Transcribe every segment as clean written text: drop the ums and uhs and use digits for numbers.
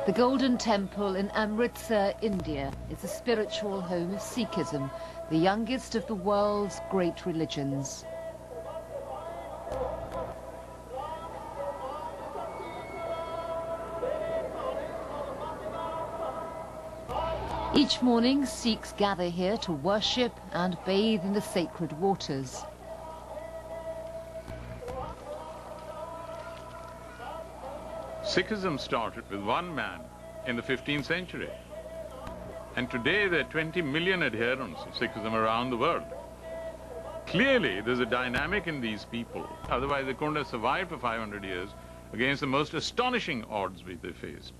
The Golden Temple in Amritsar, India, is the spiritual home of Sikhism, the youngest of the world's great religions. Each morning, Sikhs gather here to worship and bathe in the sacred waters. Sikhism started with one man in the 15th century. And today there are 20 million adherents of Sikhism around the world. Clearly there's a dynamic in these people. Otherwise they couldn't have survived for 500 years against the most astonishing odds which they faced.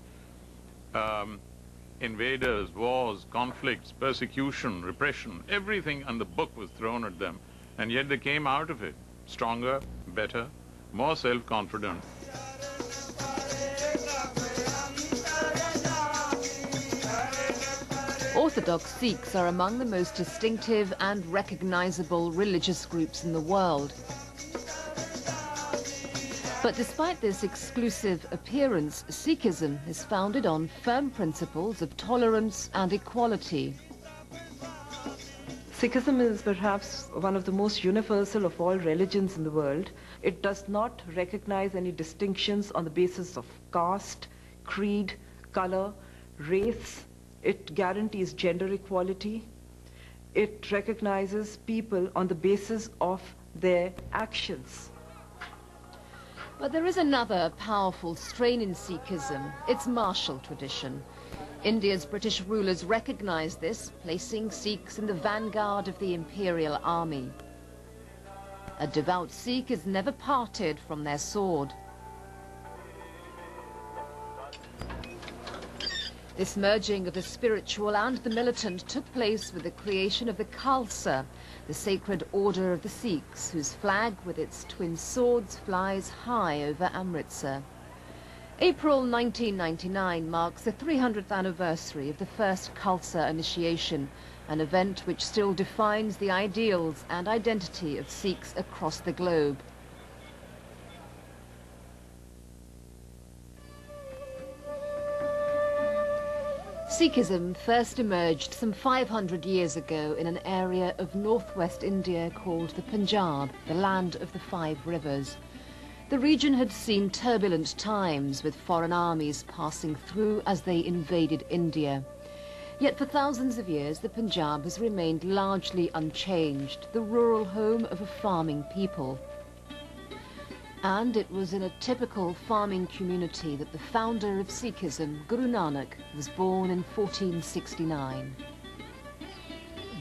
Invaders, wars, conflicts, persecution, repression, everything on the book was thrown at them. And yet they came out of it stronger, better, more self-confident. Orthodox Sikhs are among the most distinctive and recognizable religious groups in the world. But despite this exclusive appearance, Sikhism is founded on firm principles of tolerance and equality. Sikhism is perhaps one of the most universal of all religions in the world. It does not recognize any distinctions on the basis of caste, creed, color, race. It guarantees gender equality. It recognizes people on the basis of their actions. But there is another powerful strain in Sikhism, its martial tradition. India's British rulers recognized this, placing Sikhs in the vanguard of the imperial army. A devout Sikh is never parted from their sword. This merging of the spiritual and the militant took place with the creation of the Khalsa, the sacred order of the Sikhs, whose flag with its twin swords flies high over Amritsar. April 1999 marks the 300th anniversary of the first Khalsa initiation, an event which still defines the ideals and identity of Sikhs across the globe. Sikhism first emerged some 500 years ago in an area of northwest India called the Punjab, the land of the 5 rivers. The region had seen turbulent times, with foreign armies passing through as they invaded India. Yet for thousands of years the Punjab has remained largely unchanged, the rural home of a farming people. And it was in a typical farming community that the founder of Sikhism, Guru Nanak, was born in 1469.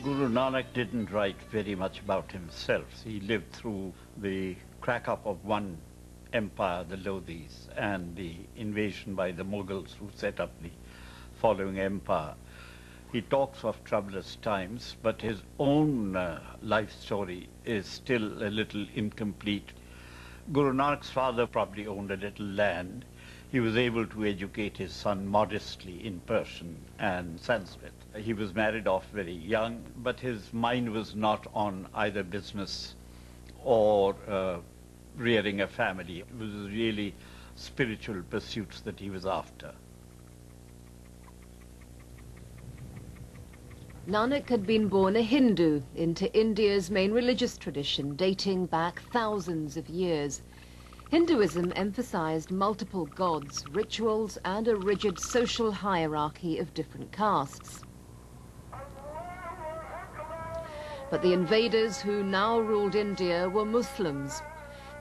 Guru Nanak didn't write very much about himself. He lived through the crack-up of one empire, the Lodhis, and the invasion by the Mughals who set up the following empire. He talks of troublous times, but his own life story is still a little incomplete. Guru Nanak's father probably owned a little land. He was able to educate his son modestly in Persian and Sanskrit. He was married off very young, but his mind was not on either business or rearing a family. It was really spiritual pursuits that he was after. Nanak had been born a Hindu into India's main religious tradition, dating back thousands of years. Hinduism emphasized multiple gods, rituals, and a rigid social hierarchy of different castes. But the invaders who now ruled India were Muslims.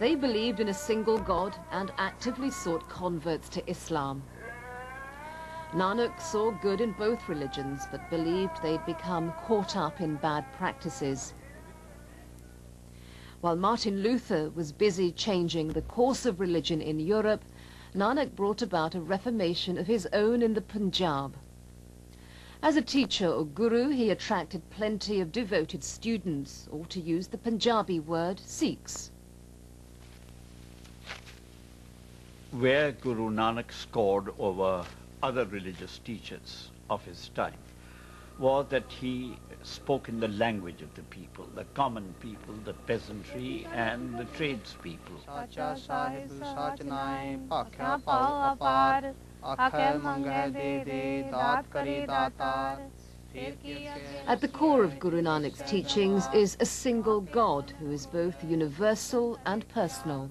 They believed in a single god and actively sought converts to Islam. Nanak saw good in both religions, but believed they'd become caught up in bad practices. While Martin Luther was busy changing the course of religion in Europe, Nanak brought about a reformation of his own in the Punjab. As a teacher or guru, he attracted plenty of devoted students, or to use the Punjabi word, Sikhs. Where Guru Nanak scored over other religious teachers of his time was that he spoke in the language of the people, the common people, the peasantry and the tradespeople. At the core of Guru Nanak's teachings is a single God who is both universal and personal.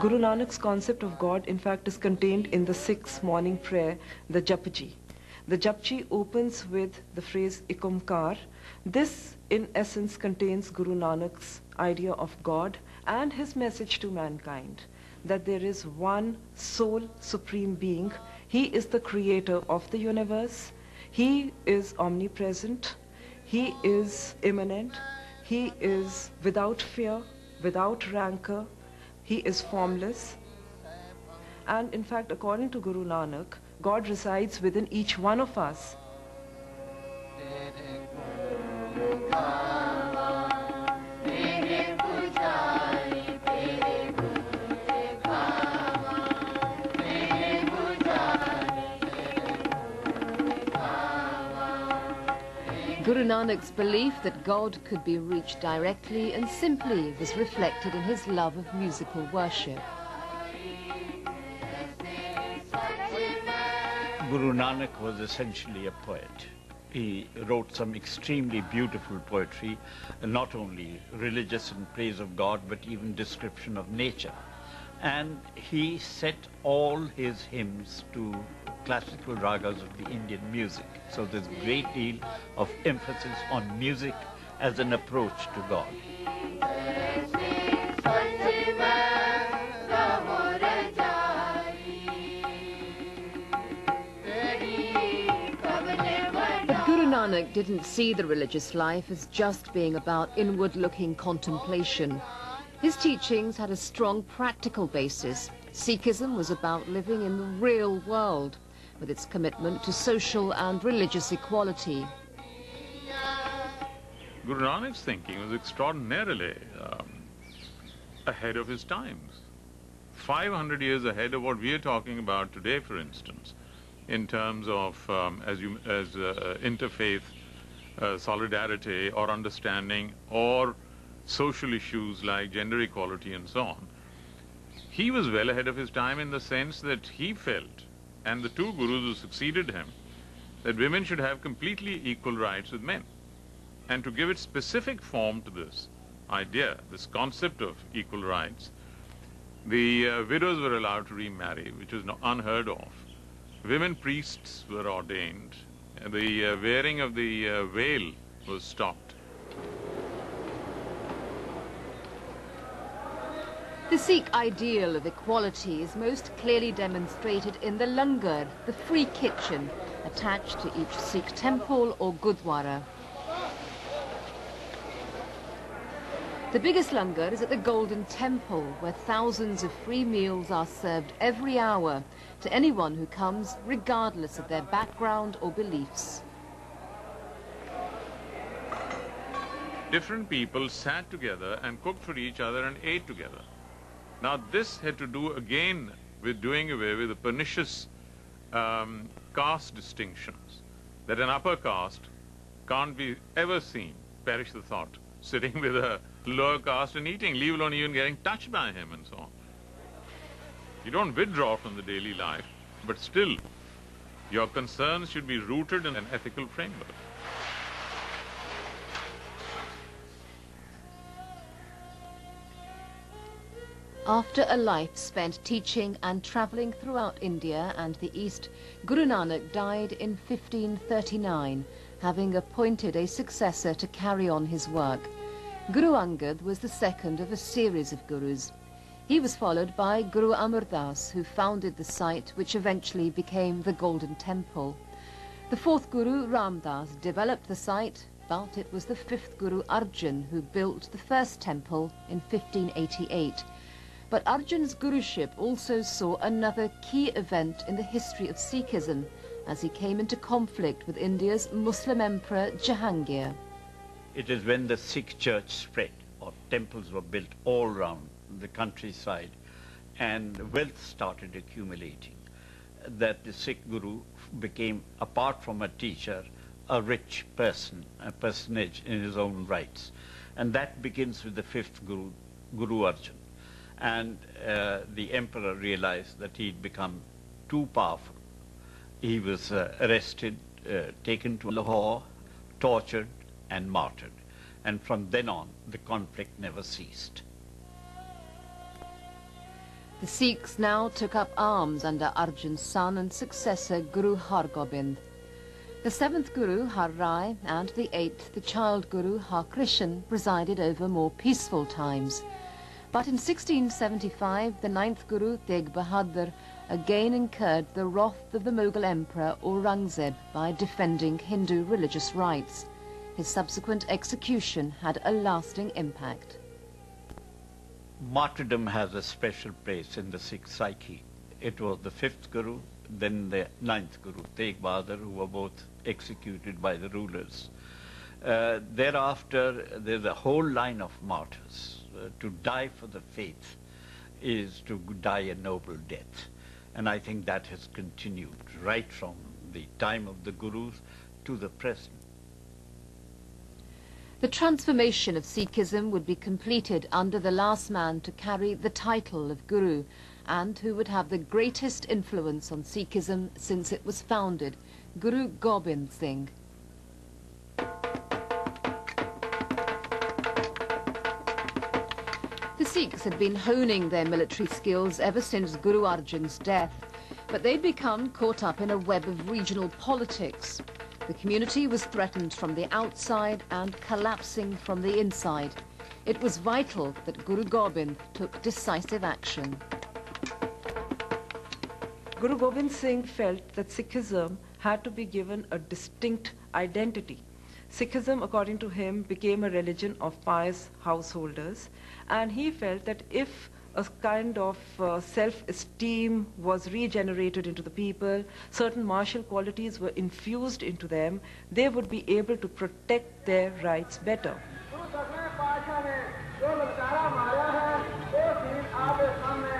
Guru Nanak's concept of God, in fact, is contained in the Sikh's morning prayer, the Japji. The Japji opens with the phrase Ikumkar. This, in essence, contains Guru Nanak's idea of God and his message to mankind, that there is one sole supreme being. He is the creator of the universe. He is omnipresent. He is immanent. He is without fear, without rancor. He is formless. And in fact, according to Guru Nanak, God resides within each one of us. Guru Nanak's belief that God could be reached directly and simply was reflected in his love of musical worship. Guru Nanak was essentially a poet. He wrote some extremely beautiful poetry, not only religious in praise of God, but even description of nature. And he set all his hymns to classical ragas of the Indian music. So there's a great deal of emphasis on music as an approach to God. But Guru Nanak didn't see the religious life as just being about inward-looking contemplation. His teachings had a strong practical basis. Sikhism was about living in the real world, with its commitment to social and religious equality. Guru Nanak's thinking was extraordinarily ahead of his times. 500 years ahead of what we are talking about today, for instance, in terms of interfaith solidarity or understanding, or social issues like gender equality and so on. He was well ahead of his time in the sense that he felt, and the two gurus who succeeded him, that women should have completely equal rights with men. And to give it specific form to this idea, this concept of equal rights, the widows were allowed to remarry, which was unheard of. Women priests were ordained. The wearing of the veil was stopped. The Sikh ideal of equality is most clearly demonstrated in the langar, the free kitchen, attached to each Sikh temple or gurdwara. The biggest langar is at the Golden Temple, where thousands of free meals are served every hour to anyone who comes, regardless of their background or beliefs. Different people sat together and cooked for each other and ate together. Now this had to do again with doing away with the pernicious caste distinctions, that an upper caste can't be ever seen, perish the thought, sitting with a lower caste and eating, leave alone even getting touched by him and so on. You don't withdraw from the daily life, but still your concerns should be rooted in an ethical framework. After a life spent teaching and travelling throughout India and the East, Guru Nanak died in 1539, having appointed a successor to carry on his work. Guru Angad was the second of a series of gurus. He was followed by Guru Amar Das, who founded the site which eventually became the Golden Temple. The fourth Guru, Ram Das, developed the site, but it was the fifth Guru, Arjan, who built the first temple in 1588. But Arjan's guruship also saw another key event in the history of Sikhism, as he came into conflict with India's Muslim Emperor Jahangir. It is when the Sikh church spread, or temples were built all around the countryside, and wealth started accumulating, that the Sikh guru became, apart from a teacher, a rich person, a personage in his own rights. And that begins with the fifth guru, Guru Arjan. And the emperor realized that he'd become too powerful. He was arrested, taken to Lahore, tortured and martyred. And from then on, the conflict never ceased. The Sikhs now took up arms under Arjan's son and successor Guru Har Gobind. The 7th Guru Har Rai and the 8th, the child Guru Har Krishan, presided over more peaceful times. But in 1675, the 9th Guru Tegh Bahadur again incurred the wrath of the Mughal Emperor Aurangzeb by defending Hindu religious rights. His subsequent execution had a lasting impact. Martyrdom has a special place in the Sikh psyche. It was the 5th Guru, then the 9th Guru, Tegh Bahadur, who were both executed by the rulers. Thereafter, there's a whole line of martyrs. To die for the faith is to die a noble death. And I think that has continued right from the time of the Gurus to the present. The transformation of Sikhism would be completed under the last man to carry the title of Guru and who would have the greatest influence on Sikhism since it was founded, Guru Gobind Singh. The Sikhs had been honing their military skills ever since Guru Arjan's death, but they'd become caught up in a web of regional politics. The community was threatened from the outside and collapsing from the inside. It was vital that Guru Gobind took decisive action. Guru Gobind Singh felt that Sikhism had to be given a distinct identity. Sikhism, according to him, became a religion of pious householders, and he felt that if a kind of self-esteem was regenerated into the people, certain martial qualities were infused into them, they would be able to protect their rights better.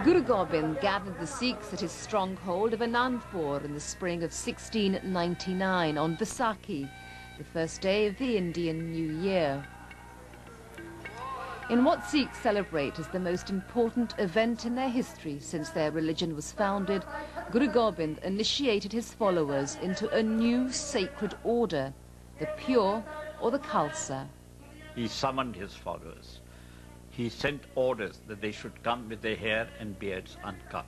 Guru Gobind gathered the Sikhs at his stronghold of Anandpur in the spring of 1699 on Vaisakhi, the first day of the Indian New Year. In what Sikhs celebrate as the most important event in their history since their religion was founded, Guru Gobind initiated his followers into a new sacred order, the Pure or the Khalsa. He summoned his followers. He sent orders that they should come with their hair and beards uncut.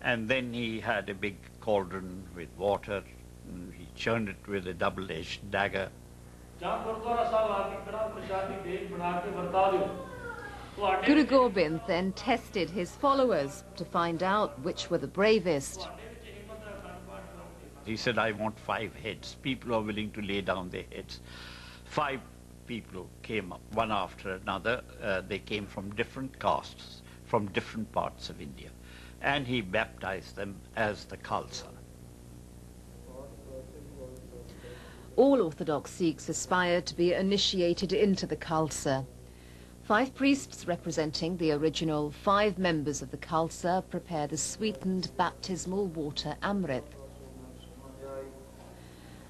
And then he had a big cauldron with water. And he churned it with a double-edged dagger. Guru Gobind then tested his followers to find out which were the bravest. He said, I want 5 heads, people who are willing to lay down their heads. 5 people came up, one after another. They came from different castes, from different parts of India. And he baptized them as the Khalsa. All Orthodox Sikhs aspired to be initiated into the Khalsa. 5 priests representing the original 5 members of the Khalsa prepare the sweetened baptismal water Amrit.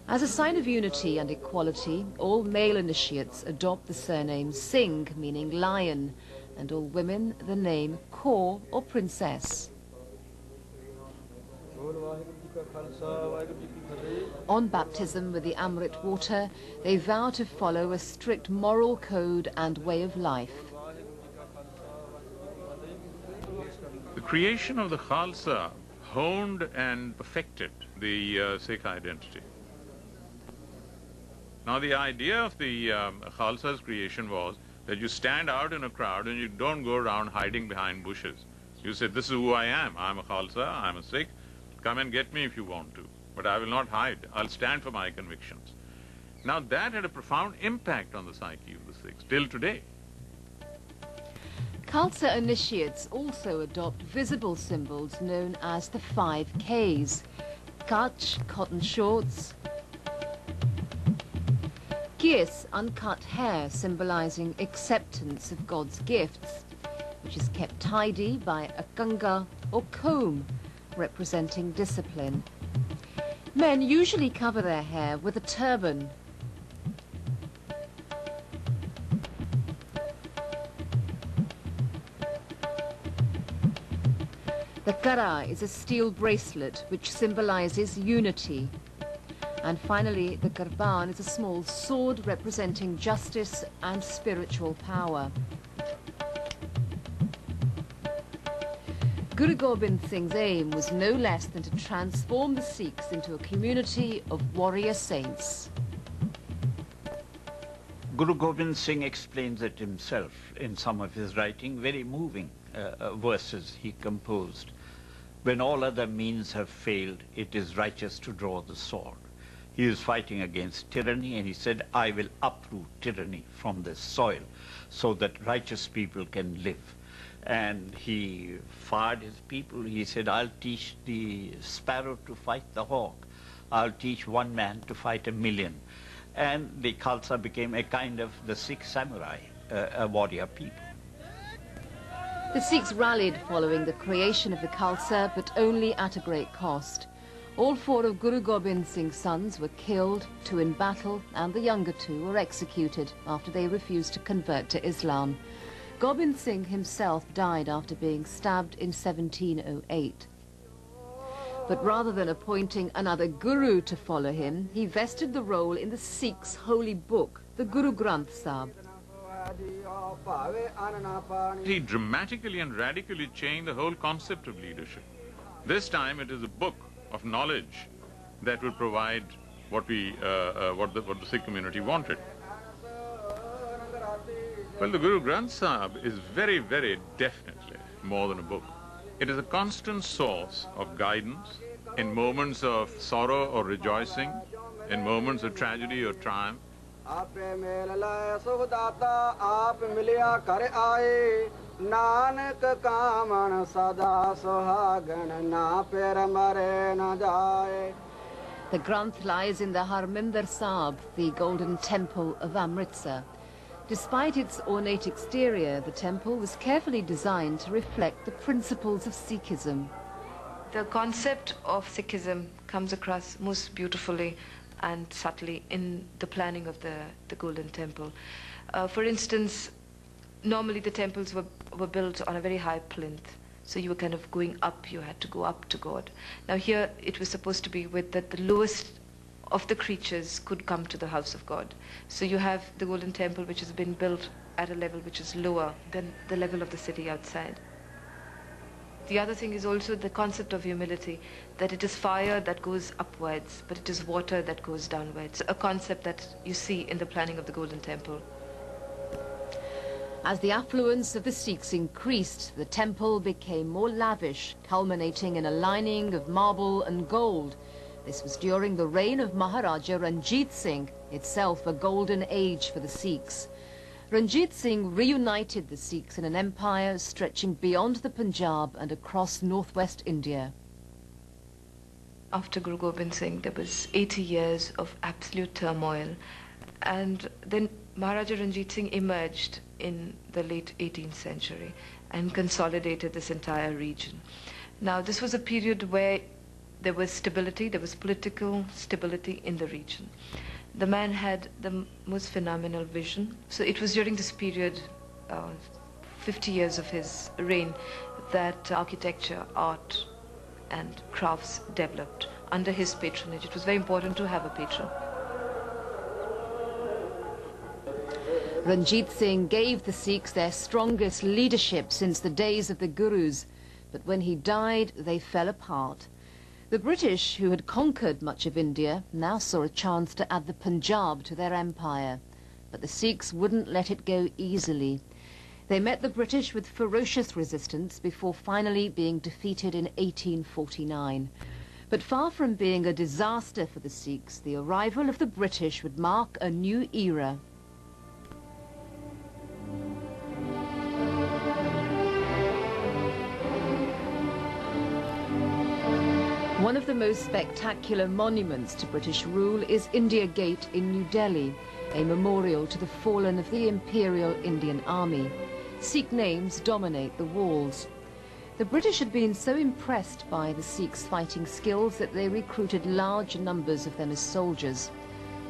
As a sign of unity and equality, all male initiates adopt the surname Singh, meaning lion, and all women the name Kaur or princess. On baptism with the Amrit water, they vow to follow a strict moral code and way of life. The creation of the Khalsa honed and perfected the Sikh identity. Now the idea of the Khalsa's creation was that you stand out in a crowd and you don't go around hiding behind bushes. You say, this is who I am. I'm a Khalsa, I'm a Sikh. Come and get me if you want to. But I will not hide. I'll stand for my convictions. Now that had a profound impact on the psyche of the Sikhs, till today. Khalsa initiates also adopt visible symbols known as the 5 Ks. Kach, cotton shorts. Kies, uncut hair symbolizing acceptance of God's gifts, which is kept tidy by a kanga or comb, representing discipline. Men usually cover their hair with a turban. The kara is a steel bracelet which symbolizes unity. And finally, the karban is a small sword representing justice and spiritual power. Guru Gobind Singh's aim was no less than to transform the Sikhs into a community of warrior saints. Guru Gobind Singh explains it himself in some of his writing, very moving verses he composed. When all other means have failed, it is righteous to draw the sword. He is fighting against tyranny, and he said, I will uproot tyranny from this soil so that righteous people can live. And he fired his people. He said, I'll teach the sparrow to fight the hawk. I'll teach one man to fight 1,000,000. And the Khalsa became a kind of the Sikh samurai, a warrior people. The Sikhs rallied following the creation of the Khalsa, but only at a great cost. All 4 of Guru Gobind Singh's sons were killed, 2 in battle, and the younger 2 were executed after they refused to convert to Islam. Gobind Singh himself died after being stabbed in 1708. But rather than appointing another guru to follow him, he vested the role in the Sikhs' holy book, the Guru Granth Sahib. He dramatically and radically changed the whole concept of leadership. This time it is a book of knowledge that will provide what the Sikh community wanted. Well, the Guru Granth Sahib is very, very definitely more than a book. It is a constant source of guidance in moments of sorrow or rejoicing, in moments of tragedy or triumph. The Granth lies in the Harminder Sahib, the golden temple of Amritsar. Despite its ornate exterior, the temple was carefully designed to reflect the principles of Sikhism. The concept of Sikhism comes across most beautifully and subtly in the planning of the Golden Temple. For instance, normally the temples were built on a very high plinth, so you were kind of going up, you had to go up to God. Now here it was supposed to be with that the lowest of the creatures could come to the house of God. So you have the Golden Temple, which has been built at a level which is lower than the level of the city outside. The other thing is also the concept of humility, that it is fire that goes upwards, but it is water that goes downwards, a concept that you see in the planning of the Golden Temple. As the affluence of the Sikhs increased, the temple became more lavish, culminating in a lining of marble and gold. This was during the reign of Maharaja Ranjit Singh, itself a golden age for the Sikhs. Ranjit Singh reunited the Sikhs in an empire stretching beyond the Punjab and across northwest India. After Guru Gobind Singh, there was 80 years of absolute turmoil, and then Maharaja Ranjit Singh emerged in the late 18th century and consolidated this entire region. Now, this was a period where there was stability, there was political stability in the region. The man had the most phenomenal vision. So it was during this period, 50 years of his reign, that architecture, art, and crafts developed under his patronage. It was very important to have a patron. Ranjit Singh gave the Sikhs their strongest leadership since the days of the Gurus, but when he died, they fell apart. The British, who had conquered much of India, now saw a chance to add the Punjab to their empire. But the Sikhs wouldn't let it go easily. They met the British with ferocious resistance before finally being defeated in 1849. But far from being a disaster for the Sikhs, the arrival of the British would mark a new era. One of the most spectacular monuments to British rule is India Gate in New Delhi, a memorial to the fallen of the Imperial Indian Army. Sikh names dominate the walls. The British had been so impressed by the Sikhs' fighting skills that they recruited large numbers of them as soldiers.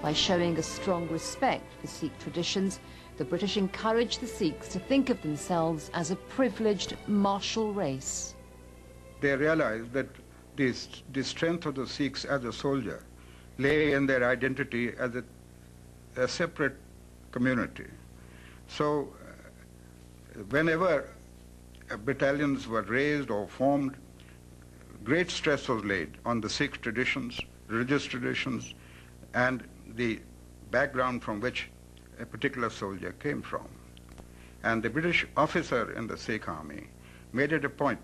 By showing a strong respect for Sikh traditions, the British encouraged the Sikhs to think of themselves as a privileged martial race. they realized that the strength of the Sikhs as a soldier lay in their identity as a separate community. So whenever battalions were raised or formed, great stress was laid on the Sikh traditions, religious traditions, and the background from which a particular soldier came from. And the British officer in the Sikh army made it a point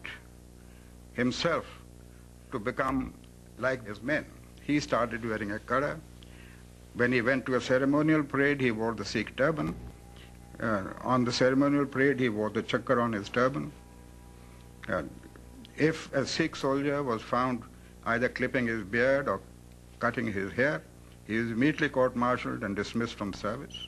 himself to become like his men. He started wearing a kada. When he went to a ceremonial parade, he wore the Sikh turban. On the ceremonial parade, he wore the chakra on his turban. If a Sikh soldier was found either clipping his beard or cutting his hair, he was immediately court-martialed and dismissed from service.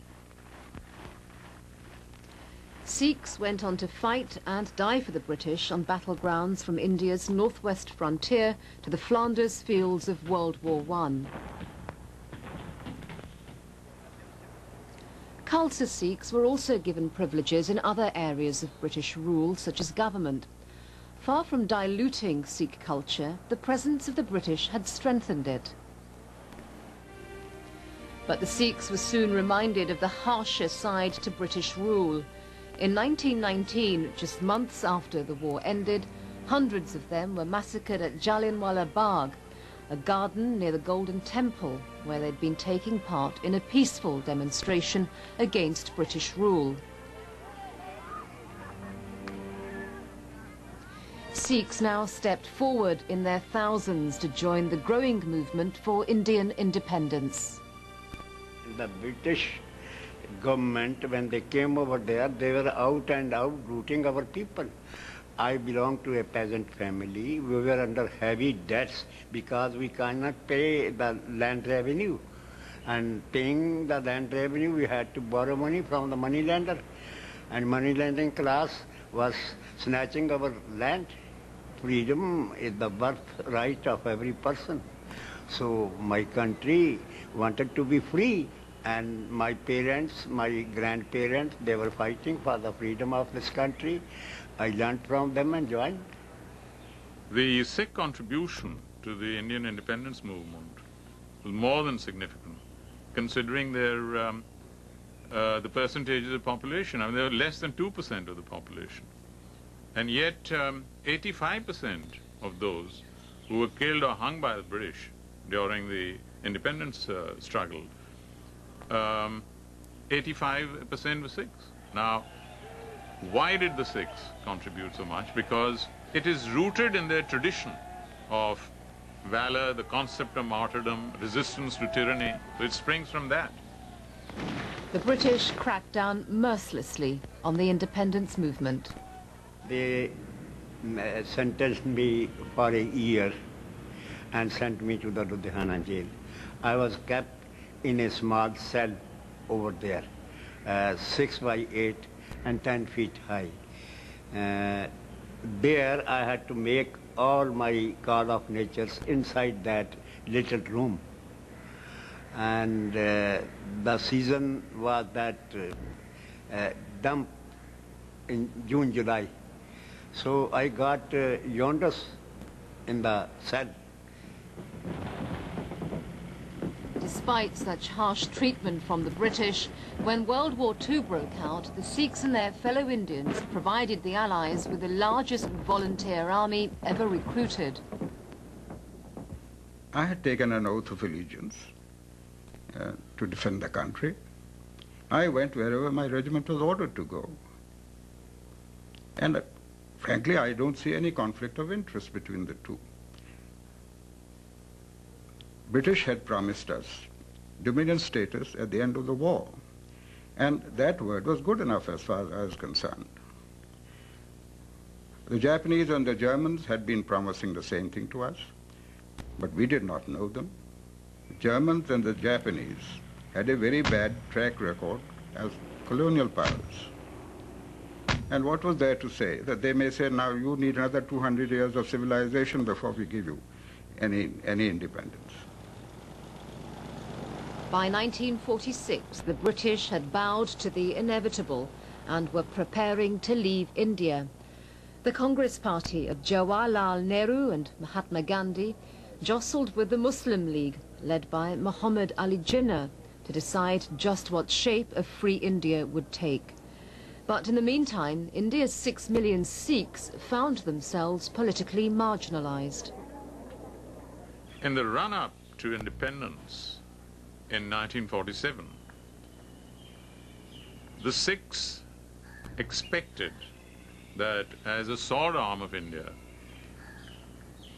Sikhs went on to fight and die for the British on battlegrounds from India's northwest frontier to the Flanders fields of World War I. Khalsa Sikhs were also given privileges in other areas of British rule, such as government. Far from diluting Sikh culture, the presence of the British had strengthened it. But the Sikhs were soon reminded of the harsher side to British rule. In 1919, just months after the war ended, hundreds of them were massacred at Jallianwala Bagh, a garden near the Golden Temple, where they'd been taking part in a peaceful demonstration against British rule. Sikhs now stepped forward in their thousands to join the growing movement for Indian independence. The British government, when they came over there, they were out and out looting our people. I belong to a peasant family. We were under heavy debts because we cannot pay the land revenue. And paying the land revenue, we had to borrow money from the moneylender. And moneylending class was snatching our land. Freedom is the birthright of every person. So my country wanted to be free. And my parents, my grandparents, they were fighting for the freedom of this country. I learned from them and joined. The Sikh contribution to the Indian independence movement was more than significant, considering their the percentages of population. I mean, they were less than 2% of the population. And yet 85% of those who were killed or hung by the British during the independence struggle, 85% were Sikhs. Now, why did the Sikhs contribute so much? Because it is rooted in their tradition of valor, the concept of martyrdom, resistance to tyranny. So it springs from that. The British cracked down mercilessly on the independence movement. They sentenced me for a year and sent me to the Ludhiana jail. I was kept in a small cell over there, 6 by 8 and 10 feet high. There I had to make all my call of natures inside that little room. And the season was that dump in June, July. So I got jaundice in the cell. Despite such harsh treatment from the British, when World War II broke out, the Sikhs and their fellow Indians provided the Allies with the largest volunteer army ever recruited. I had taken an oath of allegiance to defend the country. I went wherever my regiment was ordered to go. And frankly, I don't see any conflict of interest between the two. British had promised us Dominion status at the end of the war, and that word was good enough as far as I was concerned. The Japanese and the Germans had been promising the same thing to us, but we did not know them. The Germans and the Japanese had a very bad track record as colonial powers. And what was there to say? That they may say, now you need another 200 years of civilization before we give you any independence. By 1946, the British had bowed to the inevitable and were preparing to leave India. The Congress Party of Jawaharlal Nehru and Mahatma Gandhi jostled with the Muslim League, led by Muhammad Ali Jinnah, to decide just what shape a free India would take. But in the meantime, India's 6 million Sikhs found themselves politically marginalized. In the run-up to independence in 1947, the Sikhs expected that as a sword arm of India,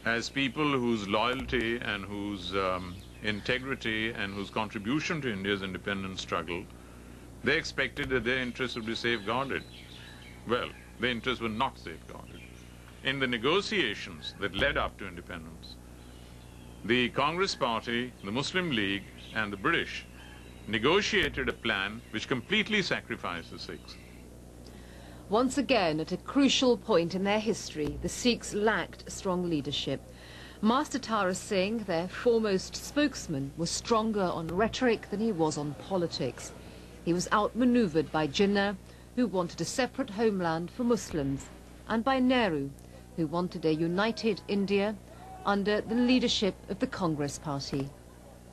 as people whose loyalty and whose integrity and whose contribution to India's independence struggle, they expected that their interests would be safeguarded. Well, their interests were not safeguarded. In the negotiations that led up to independence, the Congress Party, the Muslim League and the British negotiated a plan which completely sacrificed the Sikhs. Once again, at a crucial point in their history, the Sikhs lacked strong leadership. Master Tara Singh, their foremost spokesman, was stronger on rhetoric than he was on politics. He was outmaneuvered by Jinnah, who wanted a separate homeland for Muslims, and by Nehru, who wanted a united India under the leadership of the Congress Party.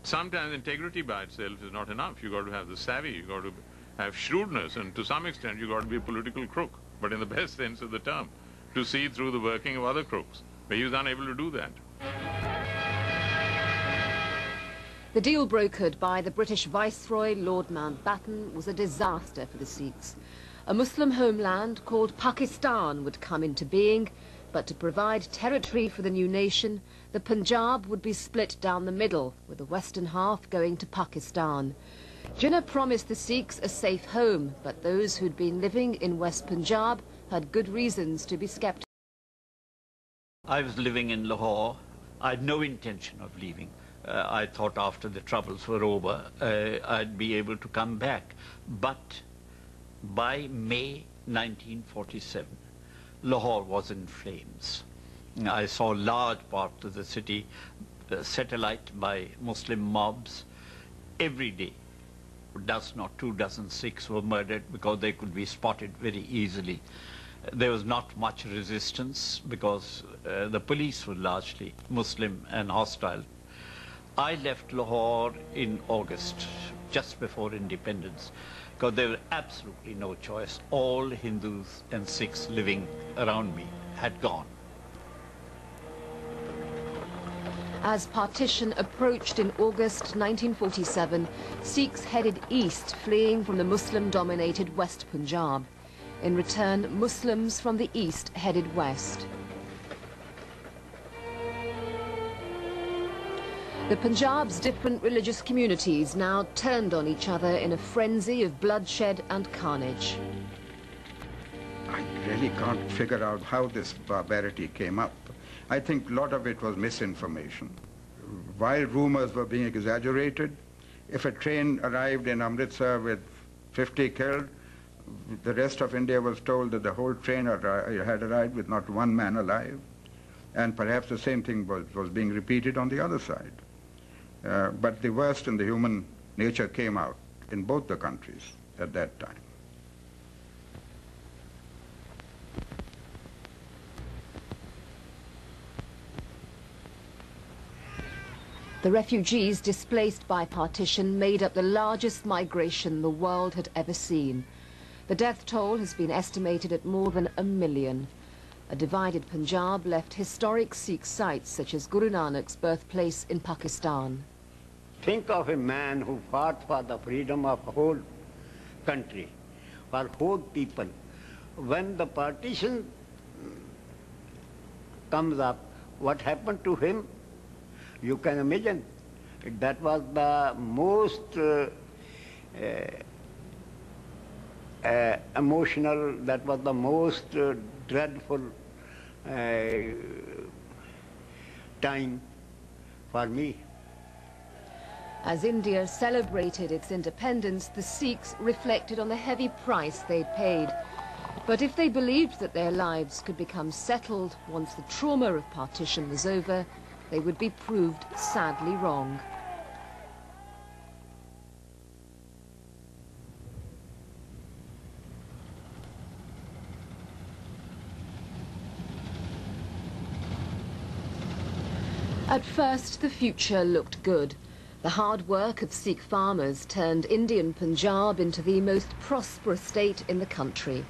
Sometimes integrity by itself is not enough. You've got to have the savvy, you've got to have shrewdness, and to some extent you've got to be a political crook, but in the best sense of the term, to see through the working of other crooks. But he was unable to do that. The deal brokered by the British Viceroy, Lord Mountbatten, was a disaster for the Sikhs. A Muslim homeland called Pakistan would come into being, but to provide territory for the new nation, the Punjab would be split down the middle, with the western half going to Pakistan. Jinnah promised the Sikhs a safe home, but those who'd been living in West Punjab had good reasons to be sceptical. I was living in Lahore. I had no intention of leaving. I thought after the troubles were over, I'd be able to come back. But by May 1947, Lahore was in flames. I saw large parts of the city set alight by Muslim mobs. Every day, a dozen or 2 dozen Sikhs were murdered because they could be spotted very easily. There was not much resistance because the police were largely Muslim and hostile. I left Lahore in August, just before independence, because there was absolutely no choice. All Hindus and Sikhs living around me had gone. As partition approached in August 1947, Sikhs headed east, fleeing from the Muslim-dominated West Punjab. In return, Muslims from the east headed west. The Punjab's different religious communities now turned on each other in a frenzy of bloodshed and carnage. I really can't figure out how this barbarity came up. I think a lot of it was misinformation. While rumors were being exaggerated, if a train arrived in Amritsar with 50 killed, the rest of India was told that the whole train had arrived with not one man alive. And perhaps the same thing was being repeated on the other side. But the worst in the human nature came out in both the countries at that time. The refugees displaced by partition made up the largest migration the world had ever seen. The death toll has been estimated at more than 1 million. A divided Punjab left historic Sikh sites such as Guru Nanak's birthplace in Pakistan. Think of a man who fought for the freedom of a whole country, for whole people. When the partition comes up, what happened to him? You can imagine. That was the most emotional, that was the most dreadful time for me. As India celebrated its independence, the Sikhs reflected on the heavy price they'd paid. But if they believed that their lives could become settled once the trauma of partition was over, they would be proved sadly wrong. At first, the future looked good. The hard work of Sikh farmers turned Indian Punjab into the most prosperous state in the country.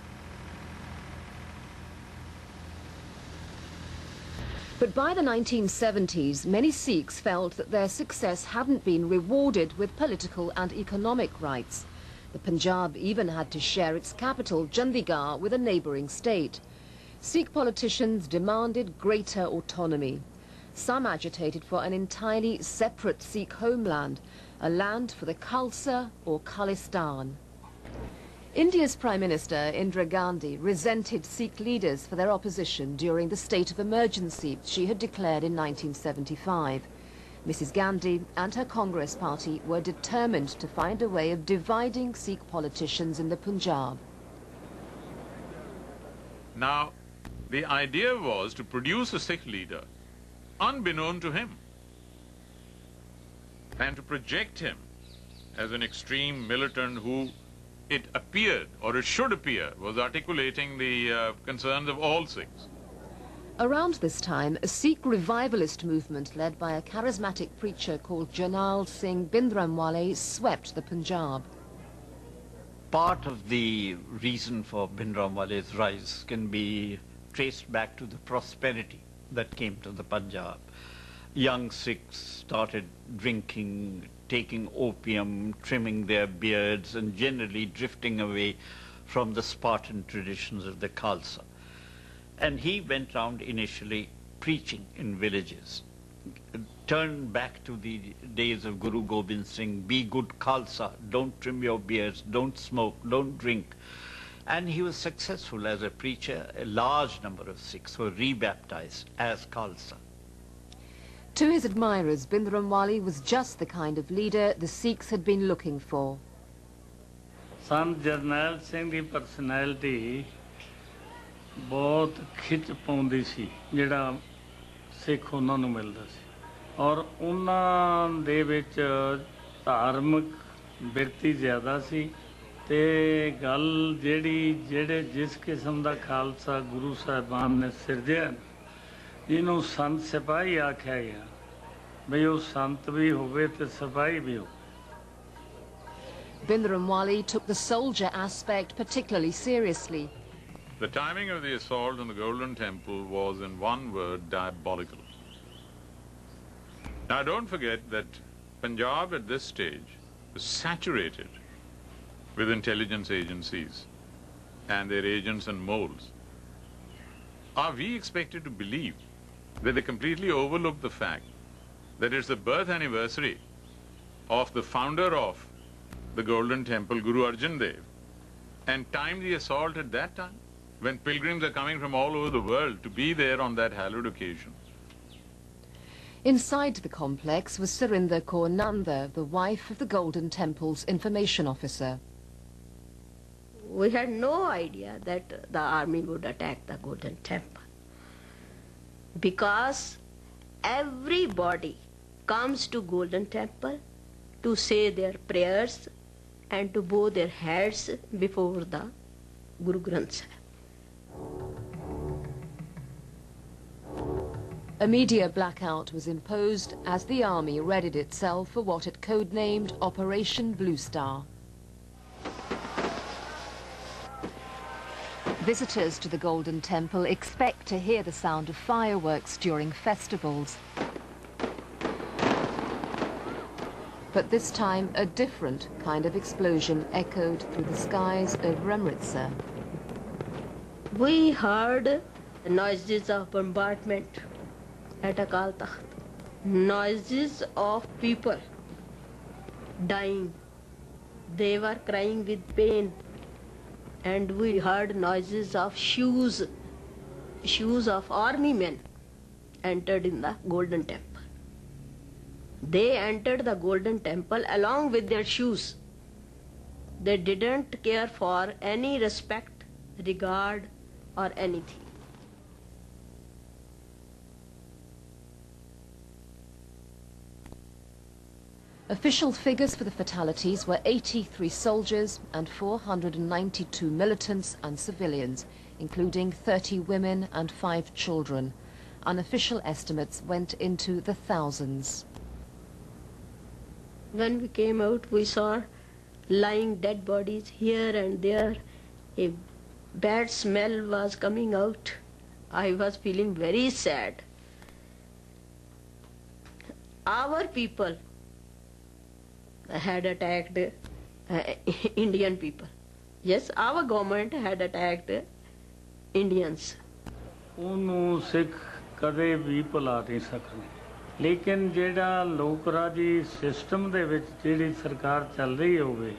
But by the 1970s, many Sikhs felt that their success hadn't been rewarded with political and economic rights. The Punjab even had to share its capital, Chandigarh, with a neighbouring state. Sikh politicians demanded greater autonomy. Some agitated for an entirely separate Sikh homeland, a land for the Khalsa or Khalistan. India's Prime Minister Indira Gandhi resented Sikh leaders for their opposition during the state of emergency she had declared in 1975. Mrs. Gandhi and her Congress party were determined to find a way of dividing Sikh politicians in the Punjab. Now, the idea was to produce a Sikh leader unbeknown to him and to project him as an extreme militant who, it appeared, or it should appear, was articulating the concerns of all Sikhs. Around this time, a Sikh revivalist movement led by a charismatic preacher called Janal Singh Bhindranwale swept the Punjab. Part of the reason for Bhindranwale's rise can be traced back to the prosperity that came to the Punjab. Young Sikhs started drinking, taking opium, trimming their beards, and generally drifting away from the Spartan traditions of the Khalsa. And he went round initially preaching in villages, turned back to the days of Guru Gobind Singh, be good Khalsa, don't trim your beards, don't smoke, don't drink. And he was successful as a preacher. A large number of Sikhs were rebaptized as Khalsa. To his admirers, Bhindranwale was just the kind of leader the Sikhs had been looking for. Sant Jarnail Singh the personality ਬਹੁਤ ਖਿੱਚ ਪਾਉਂਦੀ ਸੀ ਜਿਹੜਾ ਸਿੱਖ ਉਹਨਾਂ ਨੂੰ ਮਿਲਦਾ ਸੀ ਔਰ ਉਹਨਾਂ ਦੇ ਵਿੱਚ ਧਾਰਮਿਕ ਬਿਰਤੀ ਜ਼ਿਆਦਾ ਸੀ ਤੇ ਗੱਲ ਜਿਹੜੇ ਜਿਸ ਕਿਸਮ ਦਾ ਖਾਲਸਾ ਗੁਰੂ ਸਾਹਿਬਾਨ ਨੇ ਸਿਰਜਿਆ ਜਿਹਨੂੰ ਸੰਤ ਸਿਪਾਹੀ ਆਖਿਆ ਗਿਆ ਬਈ ਉਹ ਸੰਤ ਵੀ ਹੋਵੇ ਤੇ ਸਿਪਾਹੀ ਵੀ ਹੋਵੇ. Bhindranwale took the soldier aspect particularly seriously. The timing of the assault on the Golden Temple was, in one word, diabolical. Now, don't forget that Punjab at this stage was saturated with intelligence agencies and their agents and moles. Are we expected to believe that they completely overlooked the fact that it's the birth anniversary of the founder of the Golden Temple, Guru Arjan Dev, and timed the assault at that time, when pilgrims are coming from all over the world to be there on that hallowed occasion? Inside the complex was Surinder Kaur Nanda, the wife of the Golden Temple's information officer. We had no idea that the army would attack the Golden Temple, because everybody comes to Golden Temple to say their prayers and to bow their heads before the Guru Granth Sahib. A media blackout was imposed as the army readied itself for what it codenamed Operation Blue Star. Visitors to the Golden Temple expect to hear the sound of fireworks during festivals. But this time, a different kind of explosion echoed through the skies over Amritsar. We heard noises of bombardment at Akal Takht, noises of people dying. They were crying with pain. And we heard noises of shoes of army men entered in the Golden Temple. They entered the Golden Temple along with their shoes. They didn't care for any respect, regard, or anything. Official figures for the fatalities were 83 soldiers and 492 militants and civilians, including 30 women and 5 children. Unofficial estimates went into the thousands. When we came out, we saw lying dead bodies here and there. A bad smell was coming out. I was feeling very sad. Our people had attacked Indian people. Yes, our government had attacked Indians. ਉਹਨੂੰ ਸਿੱਖ ਕਦੇ ਵੀ ਭੁਲਾ ਨਹੀਂ ਸਕਦੇ, ਲੇਕਿਨ ਜਿਹੜਾ ਲੋਕਰਾਜੀ system ਦੇ ਵਿੱਚ ਜਿਹੜੀ ਸਰਕਾਰ ਚੱਲ ਰਹੀ ਹੋਵੇ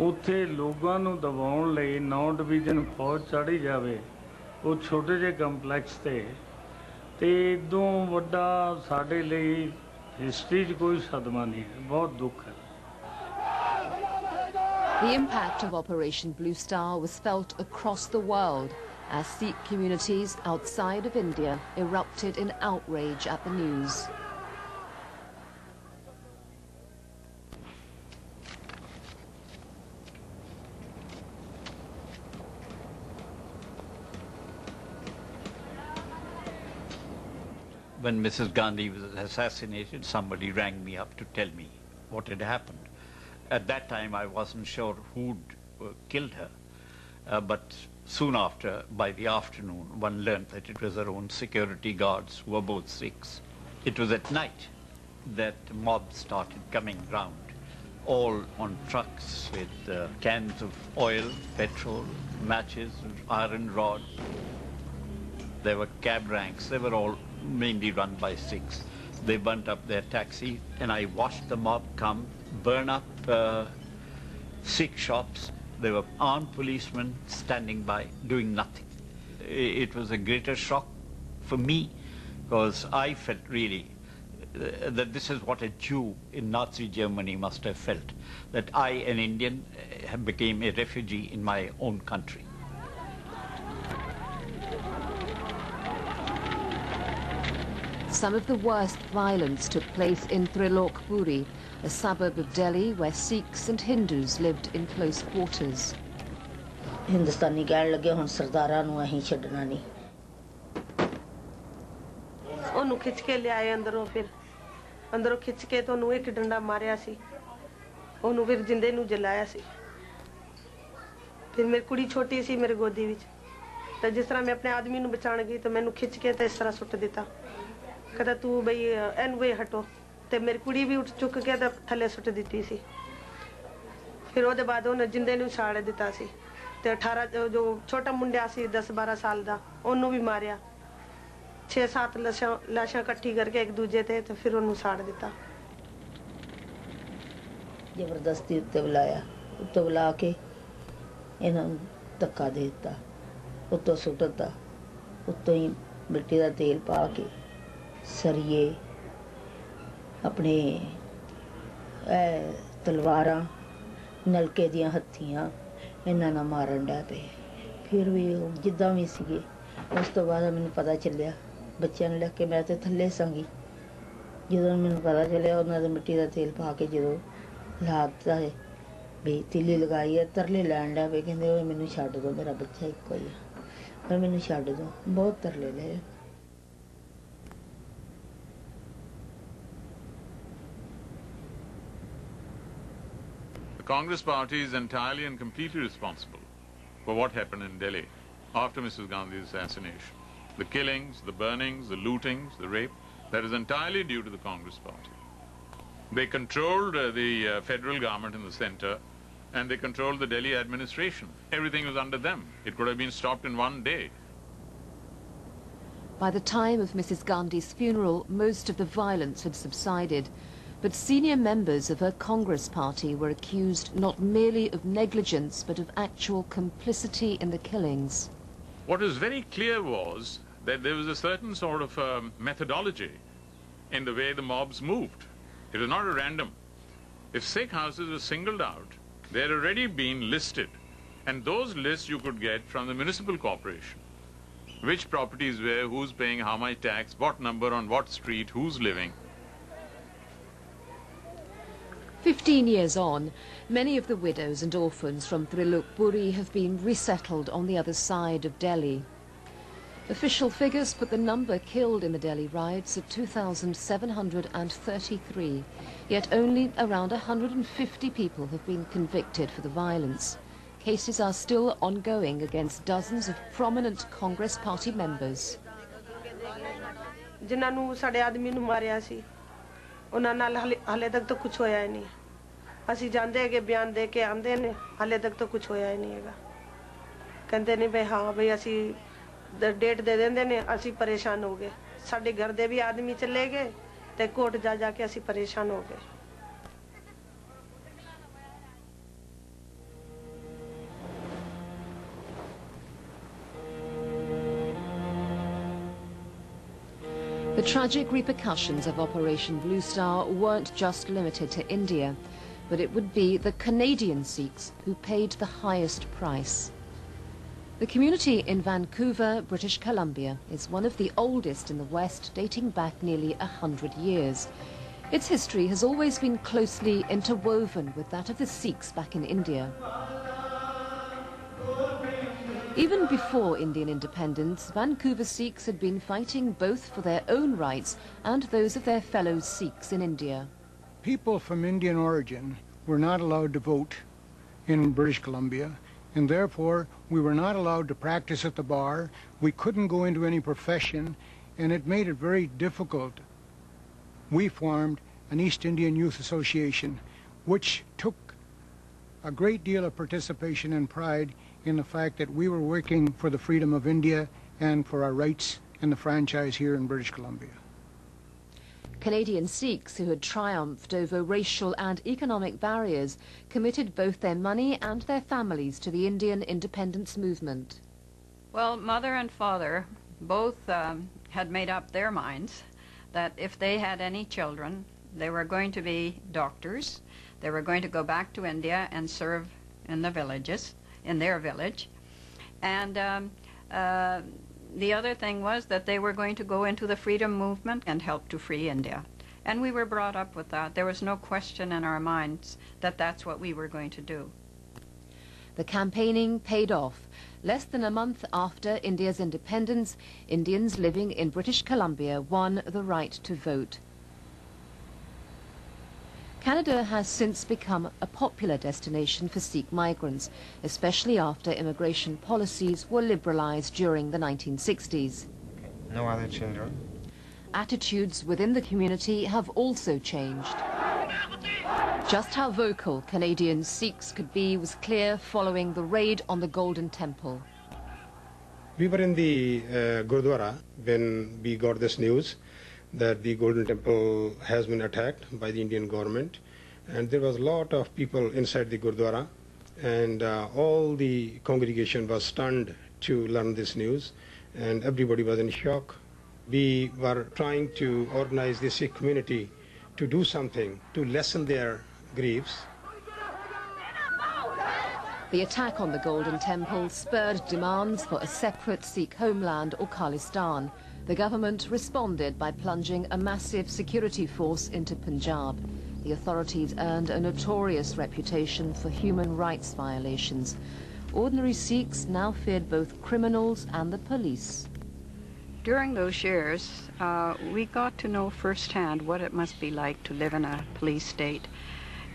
ਉੱਥੇ ਲੋਕਾਂ ਨੂੰ ਦਬਾਉਣ ਲਈ 9 ਡਿਵੀਜ਼ਨ ਫੌਜ ਚੜ੍ਹੀ ਜਾਵੇ ਉਹ ਛੋਟੇ ਜਿਹੇ ਕੰਪਲੈਕਸ ਤੇ ਇਦੋਂ ਵੱਡਾ ਸਾਡੇ ਲਈ ਹਿਸਟਰੀ 'ਚ ਕੋਈ ਸਦਮਾ ਨਹੀਂ ਹੈ, ਬਹੁਤ ਦੁੱਖ ਹੈ। The impact of Operation Blue Star was felt across the world as Sikh communities outside of India erupted in outrage at the news. When Mrs. Gandhi was assassinated, somebody rang me up to tell me what had happened. At that time, I wasn't sure who'd killed her, but soon after, by the afternoon, one learned that it was her own security guards who were both Sikhs. It was at night that mobs started coming round, all on trucks with cans of oil, petrol, matches, iron rod. There were cab ranks. They were all mainly run by Sikhs. They burnt up their taxi, and I watched the mob come, burn up Sikh shops. There were armed policemen standing by, doing nothing. It was a greater shock for me, because I felt really that this is what a Jew in Nazi Germany must have felt, that I, an Indian, became a refugee in my own country. Some of the worst violence took place in Trilokpuri, a suburb of Delhi where Sikhs and Hindus lived in close quarters. Hindustani ਕਹਿਣ ਲੱਗੇ ਹੁਣ ਸਰਦਾਰਾਂ ਨੂੰ ਅਸੀਂ ਛੱਡਣਾ ਨਹੀਂ। ਉਹਨੂੰ ਖਿੱਚ ਕੇ ਲਿਆਏ ਅੰਦਰੋਂ, ਫਿਰ ਅੰਦਰੋਂ ਖਿੱਚ ਕੇ ਤਾਂ ਉਹਨੂੰ ਇੱਕ ਡੰਡਾ ਮਾਰਿਆ ਸੀ, ਉਹਨੂੰ ਫਿਰ ਜਿੰਦੇ ਨੂੰ ਜਲਾਇਆ ਸੀ। ਫਿਰ ਮੇਰੀ ਕੁੜੀ ਛੋਟੀ ਸੀ ਮੇਰੇ ਗੋਦੀ ਵਿੱਚ, ਤਾਂ ਜਿਸ ਤਰ੍ਹਾਂ ਮੈਂ ਆਪਣੇ ਆਦਮੀ ਨੂੰ ਬਚਾਉਣ ਗਈ ਤਾਂ ਮੈਨੂੰ ਖਿੱਚ ਕੇ ਤਾਂ ਇਸ ਤਰ੍ਹਾਂ ਸੁੱਟ ਦਿੱਤਾ, ਕਹਿੰਦਾ ਤੂੰ ਬਈ ਇਹਨੂੰ ਵੇ ਹਟੋ, ਤੇ ਮੇਰੀ ਕੁੜੀ ਵੀ ਉੱਠ ਚੁੱਕ ਕੇ ਤਾਂ ਥੱਲੇ ਸੁੱਟ ਦਿੱਤੀ ਸੀ। ਫਿਰ ਉਹਦੇ ਬਾਅਦ ਉਹਨੇ ਜਿੰਦੇ ਨੂੰ ਸਾੜ ਦਿੱਤਾ ਸੀ, ਤੇ 18 ਜੋ ਛੋਟਾ ਮੁੰਡਾ ਸੀ 10-12 ਸਾਲ ਦਾ ਉਹਨੂੰ ਵੀ ਮਾਰਿਆ। 6-7 ਲਾਸ਼ਾਂ ਇਕੱਠੀ ਕਰਕੇ ਇੱਕ ਦੂਜੇ ਤੇ ਫਿਰ ਉਹਨੂੰ ਸਾੜ ਦਿੱਤਾ। ਜ਼ਬਰਦਸਤੀ ਉੱਤੇ ਬੁਲਾਇਆ, ਉੱਤੇ ਬੁਲਾ ਕੇ ਇਹਨਾਂ ਨੂੰ ਧੱਕਾ ਦੇ ਦਿੱਤਾ, ਉੱਤੋਂ ਸੁੱਟ ਦਿੱਤਾ, ਉੱਤੋਂ ਹੀ ਮਿੱਟੀ ਦਾ ਤੇਲ ਪਾ ਕੇ ਸਰੀਏ ਆਪਣੇ ਤਲਵਾਰਾਂ ਨਲਕੇ ਦੀਆਂ ਹੱਥੀਆਂ ਇਹਨਾਂ ਨਾਲ ਮਾਰਨ ਡੈ ਪਏ। ਫਿਰ ਵੀ ਜਿੱਦਾਂ ਵੀ ਸੀਗੇ। ਉਸ ਤੋਂ ਬਾਅਦ ਮੈਨੂੰ ਪਤਾ ਚੱਲਿਆ, ਬੱਚਿਆਂ ਨੂੰ ਲੈ ਕੇ ਮੈਂ ਤੇ ਥੱਲੇ ਸਾਂਗੀ, ਜਦੋਂ ਮੈਨੂੰ ਪਤਾ ਚੱਲਿਆ ਉਹਨਾਂ ਦੇ ਮਿੱਟੀ ਦਾ ਤੇਲ ਪਾ ਕੇ ਜਦੋਂ ਲਾਤਾ ਹੈ ਵੀ ਤੀਲੀ ਲਗਾਈ ਹੈ, ਤਰਲੇ ਲੈਣ ਡੈ ਪਏ, ਕਹਿੰਦੇ ਉਹ ਮੈਨੂੰ ਛੱਡ ਦਿਓ, ਮੇਰਾ ਬੱਚਾ ਇੱਕੋ ਹੀ ਆ, ਪਰ ਮੈਨੂੰ ਛੱਡ ਦਿਓ। ਬਹੁਤ ਤਰਲੇ ਲਏ। The Congress party is entirely and completely responsible for what happened in Delhi after Mrs. Gandhi's assassination. The killings, the burnings, the lootings, the rape, that is entirely due to the Congress party. They controlled the federal government in the center, and they controlled the Delhi administration. Everything was under them. It could have been stopped in one day. By the time of Mrs. Gandhi's funeral, most of the violence had subsided, but senior members of her Congress party were accused not merely of negligence, but of actual complicity in the killings. What was very clear was that there was a certain sort of methodology in the way the mobs moved. It was not a random. If Sikh houses were singled out, they had already been listed, and those lists you could get from the municipal corporation. Which properties where, who's paying how much tax, what number on what street, who's living. 15 years on, many of the widows and orphans from Trilokpuri have been resettled on the other side of Delhi. Official figures put the number killed in the Delhi riots at 2,733, yet only around 150 people have been convicted for the violence. Cases are still ongoing against dozens of prominent Congress party members. जिन्हां नूं साडे आदमी नूं मारिया सी उन्हां नाल हाले तक तो कुछ होया ही नहीं ਅਸੀਂ ਜਾਂਦੇ ਹੈਗੇ ਬਿਆਨ ਦੇ ਕੇ ਆਂਦੇ ਨੇ ਹਾਲੇ ਤੱਕ ਤਾਂ ਕੁਝ ਹੋਇਆ ਹੀ ਨਹੀਂ ਹੈਗਾ ਕਹਿੰਦੇ ਨੇ ਬਈ ਹਾਂ ਬਈ ਅਸੀਂ ਡੇਟ ਦੇ ਦਿੰਦੇ ਨੇ ਅਸੀਂ ਪਰੇਸ਼ਾਨ ਹੋ ਗਏ ਸਾਡੇ ਘਰ ਦੇ ਵੀ ਆਦਮੀ ਚਲੇ ਗਏ ਤੇ ਕੋਰਟ ਜਾ ਜਾ ਕੇ ਅਸੀਂ ਪਰੇਸ਼ਾਨ ਹੋ ਗਏ The tragic repercussions of Operation Blue Star weren't just limited to India, but it would be the Canadian Sikhs who paid the highest price. The community in Vancouver, British Columbia, is one of the oldest in the West, dating back nearly 100 years. Its history has always been closely interwoven with that of the Sikhs back in India. Even before Indian independence, Vancouver Sikhs had been fighting both for their own rights and those of their fellow Sikhs in India. People from Indian origin were not allowed to vote in British Columbia, and therefore we were not allowed to practice at the bar. We couldn't go into any profession, and it made it very difficult. We formed an East Indian Youth Association, which took a great deal of participation and pride in the fact that we were working for the freedom of India and for our rights in the franchise here in British Columbia. Canadian Sikhs who had triumphed over racial and economic barriers committed both their money and their families to the Indian independence movement. Well, mother and father both had made up their minds that if they had any children, they were going to be doctors. They were going to go back to India and serve in the villages, in their village. And the other thing was that they were going to go into the freedom movement and help to free India. And we were brought up with that. There was no question in our minds that that's what we were going to do. The campaigning paid off. Less than a month after India's independence, Indians living in British Columbia won the right to vote. Canada has since become a popular destination for Sikh migrants, especially after immigration policies were liberalized during the 1960s. No other children. Attitudes within the community have also changed. Just how vocal Canadian Sikhs could be was clear following the raid on the Golden Temple. We were in the Gurdwara when we got this news that the Golden Temple has been attacked by the Indian government, and there was a lot of people inside the Gurdwara, and all the congregation was stunned to learn this news, and everybody was in shock. We were trying to organize the Sikh community to do something to lessen their griefs. The attack on the Golden Temple spurred demands for a separate Sikh homeland or Khalistan. The government responded by plunging a massive security force into Punjab. The authorities earned a notorious reputation for human rights violations. Ordinary Sikhs now feared both criminals and the police. During those years, we got to know firsthand what it must be like to live in a police state.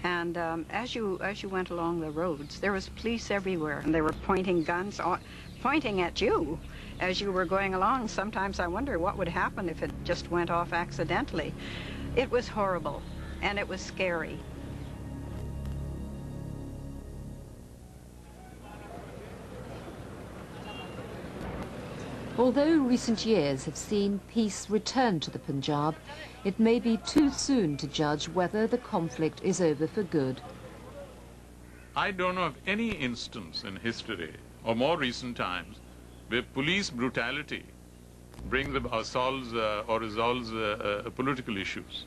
And as you went along the roads, there was police everywhere, and they were pointing guns, pointing at you as you were going along. Sometimes I wonder what would happen if it just went off accidentally. It was horrible, and it was scary. Although recent years have seen peace return to the Punjab, it may be too soon to judge whether the conflict is over for good. I don't know of any instance in history or more recent times where police brutality brings about solves or resolves political issues.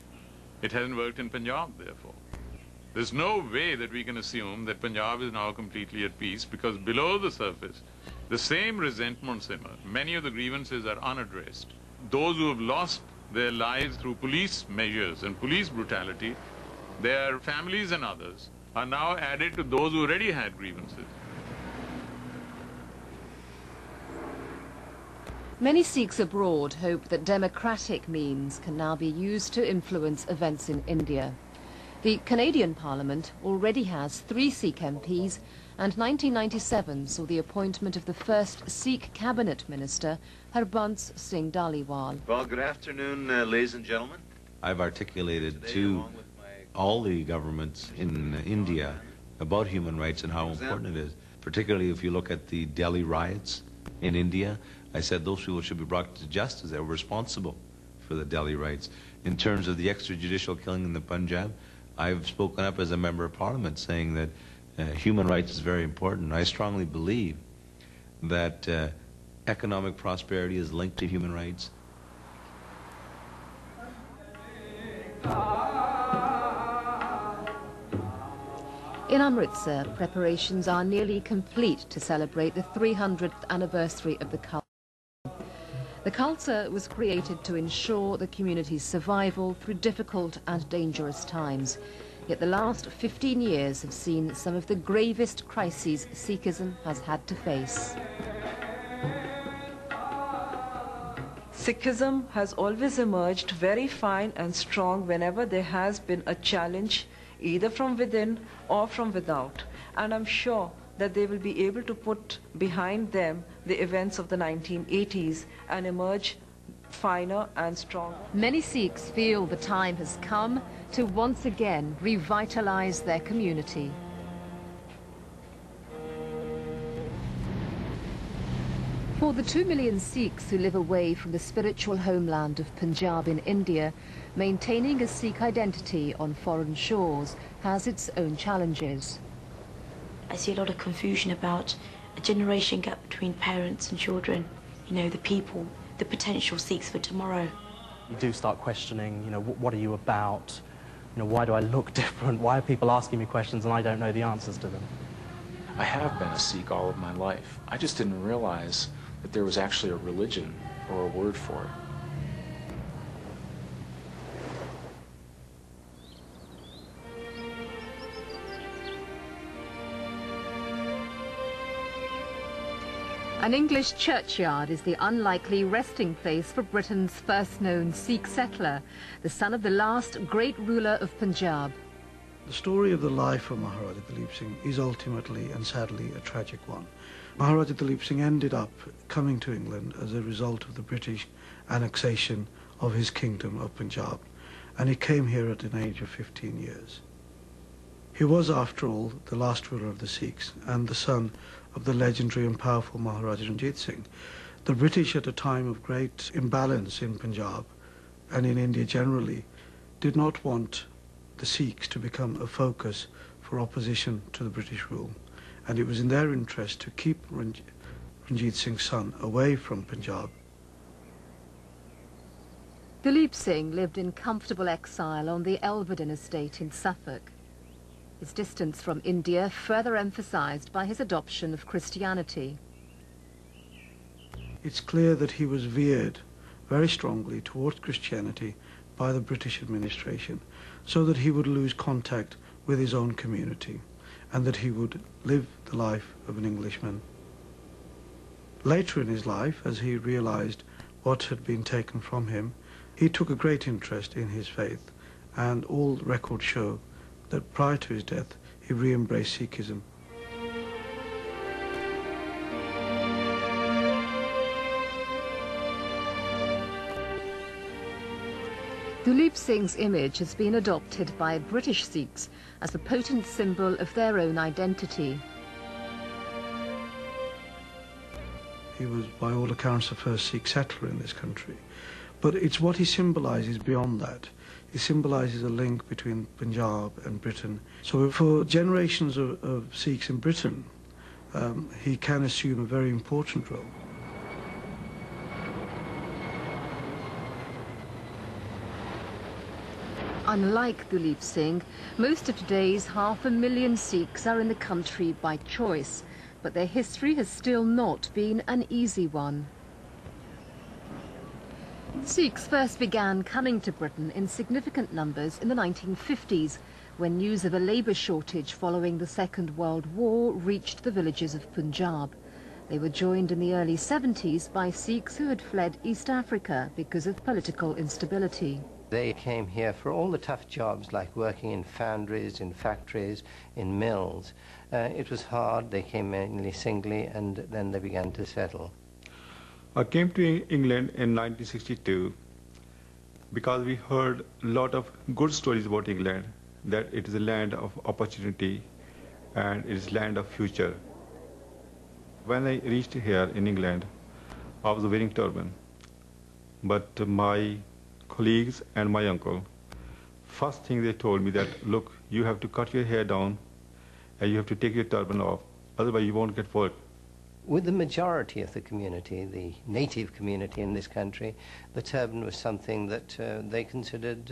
It hasn't worked in Punjab, therefore. There's no way that we can assume that Punjab is now completely at peace, because below the surface, the same resentments simmer. Many of the grievances are unaddressed. Those who have lost their lives through police measures and police brutality, their families and others are now added to those who already had grievances. Many Sikhs abroad hope that democratic means can now be used to influence events in India. The Canadian Parliament already has 3 Sikh MPs, and 1997 saw the appointment of the first Sikh cabinet minister, Harbans Singh Dhaliwal. Well, good afternoon, ladies and gentlemen. I've articulated to all the governments in India about human rights and how important it is. Particularly if you look at the Delhi riots in India, I said those people should be brought to justice. They were responsible for the Delhi riots. In terms of the extrajudicial killing in the Punjab, I've spoken up as a member of Parliament saying that human rights is very important. I strongly believe that economic prosperity is linked to human rights. In Amritsar, preparations are nearly complete to celebrate the 300th anniversary of the Khalsa. The Khalsa was created to ensure the community's survival through difficult and dangerous times. Yet the last 15 years have seen some of the gravest crises Sikhism has had to face. Sikhism has always emerged very fine and strong whenever there has been a challenge, either from within or from without. And I'm sure that they will be able to put behind them the events of the 1980s and emerge finer and stronger. Many Sikhs feel the time has come to once again revitalize their community. For the 2 million Sikhs who live away from the spiritual homeland of Punjab in India, maintaining a Sikh identity on foreign shores has its own challenges. I see a lot of confusion about a generation gap between parents and children, you know, the people, the potential Sikhs for tomorrow. You do start questioning, you know, what are you about? You know, why do I look different? Why are people asking me questions and I don't know the answers to them? I have been a Sikh all of my life. I just didn't realize that there was actually a religion or a word for it. An English churchyard is the unlikely resting place for Britain's first known Sikh settler, the son of the last great ruler of Punjab. The story of the life of Maharaja Dalip Singh is ultimately and sadly a tragic one. Maharaja Dalip Singh ended up coming to England as a result of the British annexation of his kingdom of Punjab, and he came here at an age of 15 years. He was, after all, the last ruler of the Sikhs and the son of the legendary and powerful Maharaja Ranjit Singh. The British, at a time of great imbalance in Punjab and in India generally, did not want the Sikhs to become a focus for opposition to the British rule, and it was in their interest to keep Ranjit Singh's son away from Punjab. Dalip Singh lived in comfortable exile on the Elvedon estate in Suffolk. His distance from India further emphasized by his adoption of Christianity. It's clear that he was veered very strongly towards Christianity by the British administration, so that he would lose contact with his own community and that he would live the life of an Englishman. Later in his life, as he realized what had been taken from him, he took a great interest in his faith, and all records show that prior to his death he re-embraced Sikhism. Dalip Singh's image has been adopted by British Sikhs as a potent symbol of their own identity. He was, by all accounts, the first Sikh settler in this country. But it's what he symbolizes beyond that. He symbolizes a link between Punjab and Britain. So for generations of Sikhs in Britain, he can assume a very important role. Unlike Dalip Singh, most of today's 500,000 Sikhs are in the country by choice, but their history has still not been an easy one. Sikhs first began coming to Britain in significant numbers in the 1950s, when news of a labour shortage following the Second World War reached the villages of Punjab. They were joined in the early 70s by Sikhs who had fled East Africa because of political instability. They came here for all the tough jobs, like working in foundries, in factories, in mills. It was hard. They came mainly singly, and then they began to settle. I came to England in 1962 because we heard a lot of good stories about England, that it is a land of opportunity and it is a land of future. When I reached here in England, I was wearing turban, but my colleagues and my uncle, first thing they told me that, look, you have to cut your hair down and you have to take your turban off, otherwise you won't get work. With the majority of the community, the native community in this country, the turban was something that they considered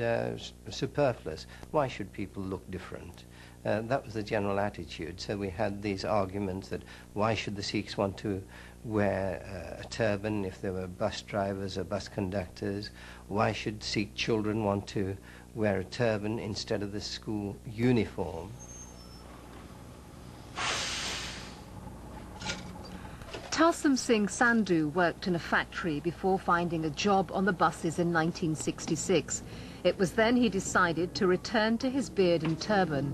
superfluous. Why should people look different? That was the general attitude. So we had these arguments that why should the Sikhs want to wear a turban if they were bus drivers or bus conductors? Why should Sikh children want to wear a turban instead of the school uniform? Tarsum Singh Sandhu worked in a factory before finding a job on the buses in 1966. It was then he decided to return to his beard and turban.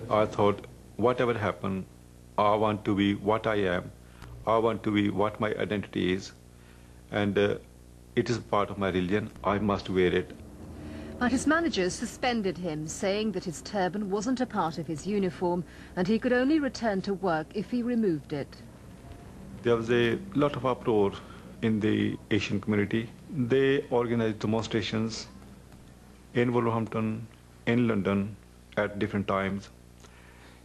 I thought, whatever happened, I want to be what I am. I want to be what my identity is. And it is part of my religion. I must wear it. But his managers suspended him, saying that his turban wasn't a part of his uniform and he could only return to work if he removed it. There was a lot of uproar in the Asian community. They organized demonstrations in Wolverhampton, in London at different times.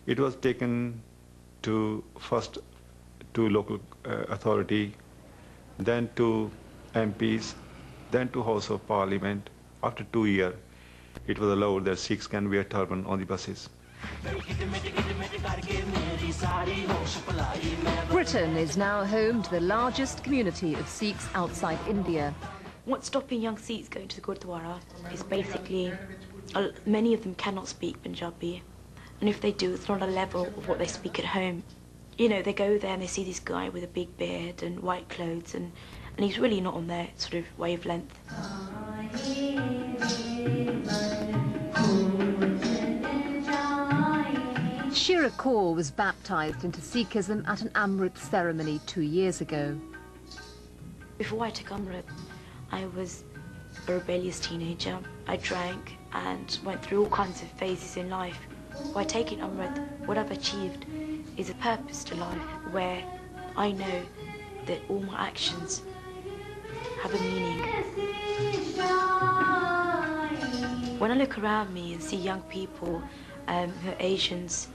It was taken to first to local authority, then to MPs, then to House of Parliament. After 2 years, it was allowed that Sikhs can wear turban on the buses. Britain is now home to the largest community of Sikhs outside India. What's stopping young Sikhs going to the Gurdwara is basically, many of them cannot speak Punjabi. And if they do, it's not a level of what they speak at home. You know, they go there and they see this guy with a big beard and white clothes, and he's really not on their sort of wavelength. Shira Kaur was baptised into Sikhism at an Amrit ceremony 2 years ago. Before I took Amrit, I was a rebellious teenager. I drank and went through all kinds of phases in life. By taking Amrit, what I've achieved is a purpose to life where I know that all my actions have a meaning. When I look around me and see young people who are Asians,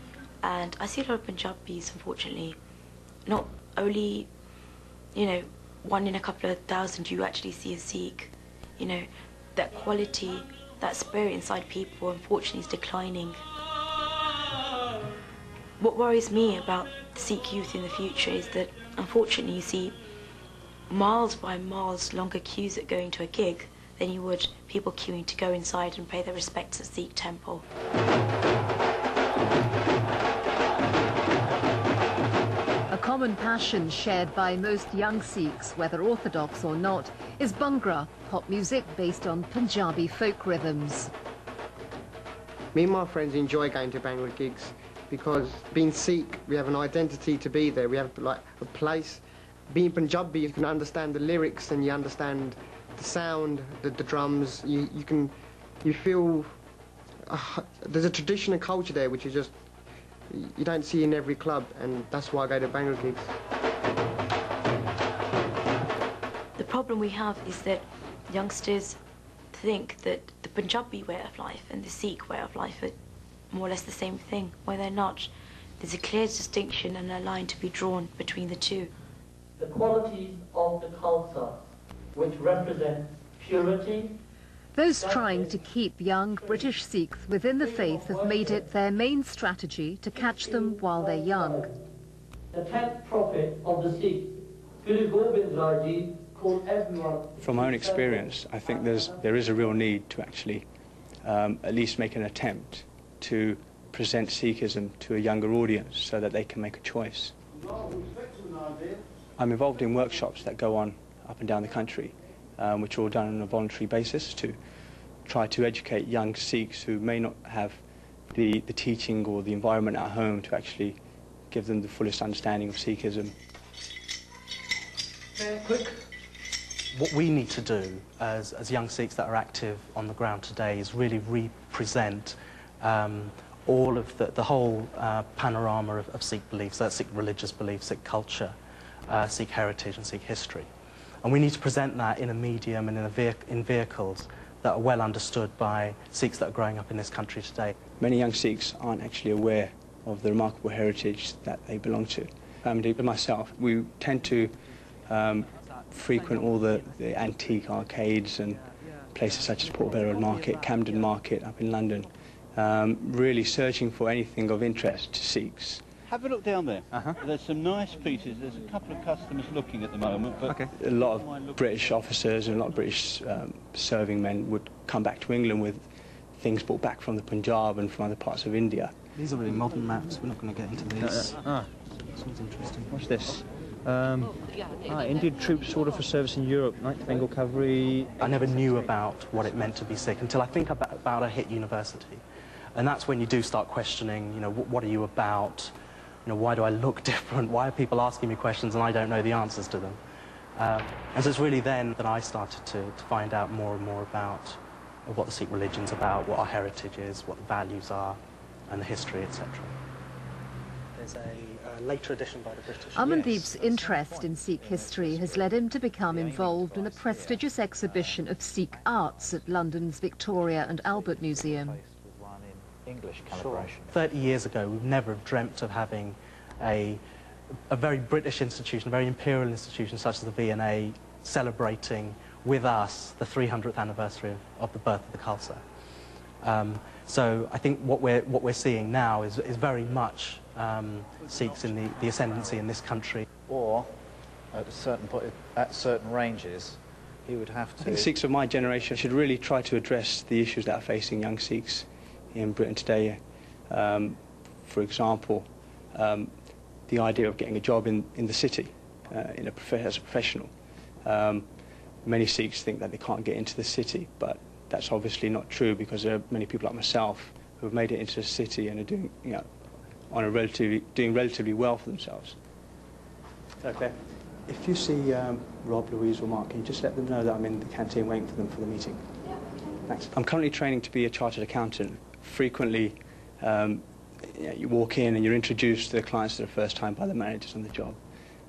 and I see a lot of Punjabis, unfortunately, not only, you know, 1 in a couple of thousand you actually see a Sikh. You know, that quality, that spirit inside people, unfortunately, is declining. What worries me about the Sikh youth in the future is that, unfortunately, you see miles by miles longer queues at going to a gig than you would people queuing to go inside and pay their respects at Sikh temple. A common passion shared by most young Sikhs, whether orthodox or not, is Bhangra, pop music based on Punjabi folk rhythms. Me and my friends enjoy going to Bhangra gigs because being Sikh, we have an identity to be there. We have like a place. Being Punjabi, you can understand the lyrics and you understand the sound, the drums. You feel there's a tradition and culture there which is just you don't see in every club, and that's why I go to Bhangra gigs. The problem we have is that youngsters think that the Punjabi way of life and the Sikh way of life are more or less the same thing, where they're not. There's a clear distinction and a line to be drawn between the two. The qualities of the Khalsa, which represent purity. Those trying to keep young British Sikhs within the faith have made it their main strategy to catch them while they're young. The 10th prophet of the Sikhs, Guru Gobind Raji, called everyone... From my own experience, I think there is a real need to actually at least make an attempt to present Sikhism to a younger audience so that they can make a choice. I'm involved in workshops that go on up and down the country, which are all done on a voluntary basis to try to educate young Sikhs who may not have the teaching or the environment at home to actually give them the fullest understanding of Sikhism. Quick. What we need to do as young Sikhs that are active on the ground today is really represent all of the whole panorama of Sikh beliefs, that's Sikh religious beliefs, Sikh culture, Sikh heritage and Sikh history. And we need to present that in a medium and in vehicles that are well understood by Sikhs that are growing up in this country today. Many young Sikhs aren't actually aware of the remarkable heritage that they belong to. And myself, we tend to frequent all the antique arcades and places such as Portobello Market, Camden Market up in London, really searching for anything of interest to Sikhs. Have a look down there. There's some nice pieces. There's a couple of customers looking at the moment. But a lot of British officers and a lot of British serving men would come back to England with things brought back from the Punjab and from other parts of India. These are really modern maps. We're not going to get into these. This one's interesting. What's this? Indian troops ordered for service in Europe, 9th Bengal Cavalry. I never knew about what it meant to be Sikh until I think about I hit university. And that's when you do start questioning, you know, what are you about? You know, why do I look different? Why are people asking me questions and I don't know the answers to them? And so it's really then that I started to find out more and more about what the Sikh religion's about, what our heritage is, what the values are, and the history, etc. There's a later edition by the British. Amandeep's interest in Sikh history has led him to become involved in a prestigious exhibition of Sikh arts at London's Victoria and Albert Museum. English calibration. 30 years ago, we've never dreamt of having a very British institution, a very imperial institution such as the V&A, celebrating with us the 300th anniversary of the birth of the Khalsa. So I think what we're seeing now is very much Sikhs in the ascendancy in this country. Or at certain ranges, he would have to. I think Sikhs of my generation should really try to address the issues that are facing young Sikhs in Britain today. For example, the idea of getting a job in the city as a professional. Many Sikhs think that they can't get into the city, but that's obviously not true because there are many people like myself who have made it into the city and are doing, doing relatively well for themselves. Okay. If you see Rob, Louise or Mark, can you just let them know that I'm in the canteen waiting for them for the meeting? Thanks. I'm currently training to be a chartered accountant. Frequently, you walk in and you're introduced to the clients for the first time by the managers on the job.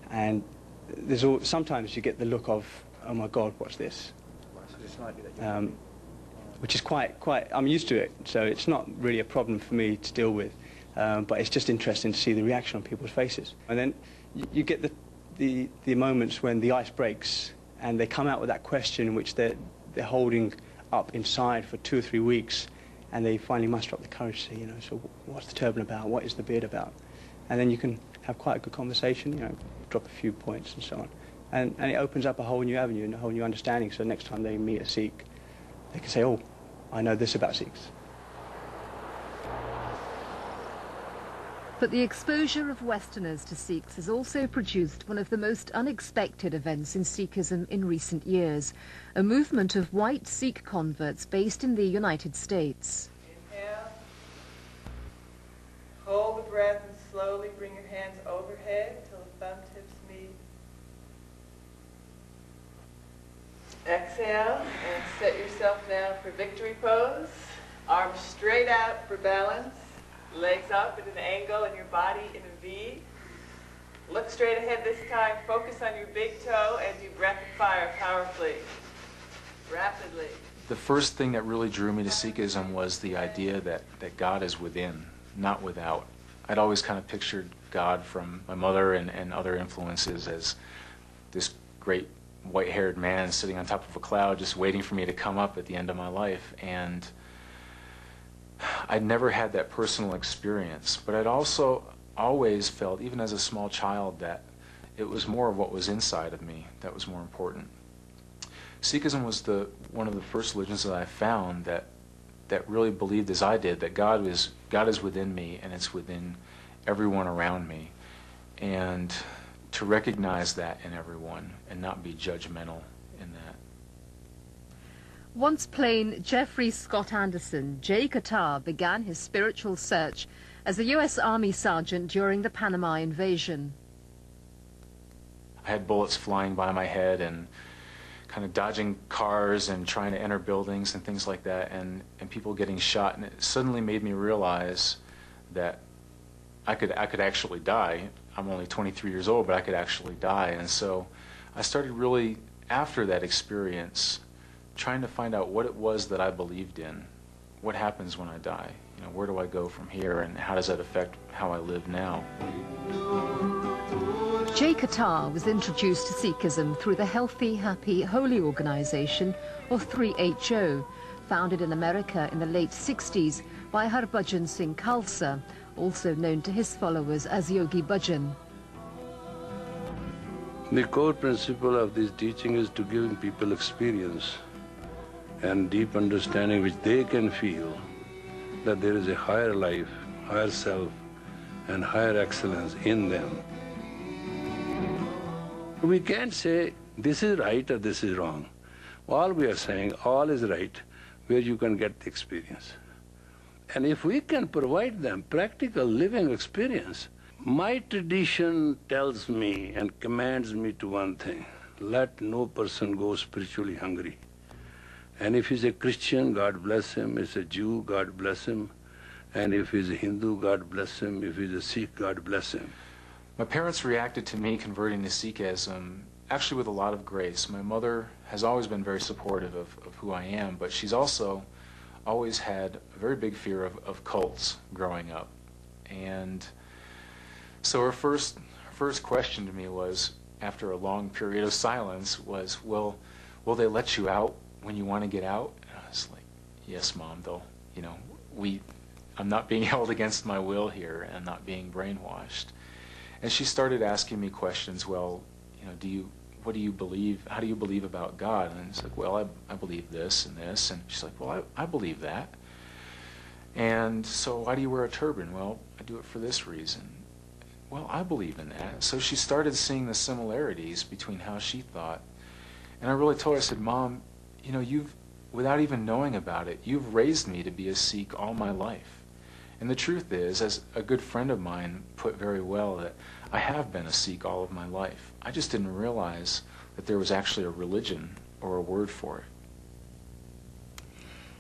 And sometimes you get the look of, oh my God, what's this? Which is quite, I'm used to it, so it's not really a problem for me to deal with. But it's just interesting to see the reaction on people's faces. And then you get the moments when the ice breaks and they come out with that question which they're holding up inside for 2 or 3 weeks, and they finally muster up the courage to say, so what's the turban about? What is the beard about? And then you can have quite a good conversation, drop a few points and so on. And it opens up a whole new avenue and a whole new understanding, so next time they meet a Sikh, they can say, oh, I know this about Sikhs. But the exposure of Westerners to Sikhs has also produced one of the most unexpected events in Sikhism in recent years, a movement of white Sikh converts based in the United States. Inhale, hold the breath and slowly bring your hands overhead till the thumb tips meet. Exhale and set yourself down for victory pose. Arms straight out for balance. Legs up at an angle and your body in a V. Look straight ahead this time. Focus on your big toe as you breath and fire powerfully, rapidly. The first thing that really drew me to Sikhism was the idea that God is within, not without. I'd always kind of pictured God from my mother and other influences as this great white-haired man sitting on top of a cloud just waiting for me to come up at the end of my life. And I'd never had that personal experience, but I'd also always felt, even as a small child, that it was more of what was inside of me that was more important. Sikhism was one of the first religions that I found that really believed as I did, that God is within me and it's within everyone around me. and to recognize that in everyone and not be judgmental in that. Once plain Jeffrey Scott Anderson, Jay Qatar began his spiritual search as a U.S. Army sergeant during the Panama invasion. I had bullets flying by my head and kind of dodging cars and trying to enter buildings and things like that, and people getting shot, and it suddenly made me realize that I could actually die. I'm only 23 years old, but I could actually die. And so I started really, after that experience, trying to find out what it was that I believed in. What happens when I die? You know, where do I go from here, and how does that affect how I live now? Jay Qatar was introduced to Sikhism through the Healthy, Happy, Holy organization, or 3HO, founded in America in the late 60s by Harbhajan Singh Khalsa, also known to his followers as Yogi Bhajan. The core principle of this teaching is to giving people experience and deep understanding which they can feel that there is a higher life, higher self, and higher excellence in them. We can't say this is right or this is wrong. All we are saying, all is right where you can get the experience. And if we can provide them practical living experience, my tradition tells me and commands me to one thing: let no person go spiritually hungry. And if he's a Christian, God bless him. If he's a Jew, God bless him. And if he's a Hindu, God bless him. If he's a Sikh, God bless him. My parents reacted to me converting to Sikhism actually with a lot of grace. My mother has always been very supportive of who I am, but she's also always had a very big fear of cults growing up. And so her first question to me was, after a long period of silence, was, will they let you out when you want to get out? And I was like, yes, Mom, they'll, you know, I'm not being held against my will here, and I'm not being brainwashed. And she started asking me questions. Well, you know, what do you believe? How do you believe about God? And it's like, well, I believe this and this. And she's like, well, I believe that. And so why do you wear a turban? Well, I do it for this reason. Well, I believe in that. So she started seeing the similarities between how she thought. And I really told her, I said, Mom, you know, without even knowing about it, you've raised me to be a Sikh all my life. And the truth is, as a good friend of mine put very well, that I have been a Sikh all of my life. I just didn't realize that there was actually a religion or a word for it.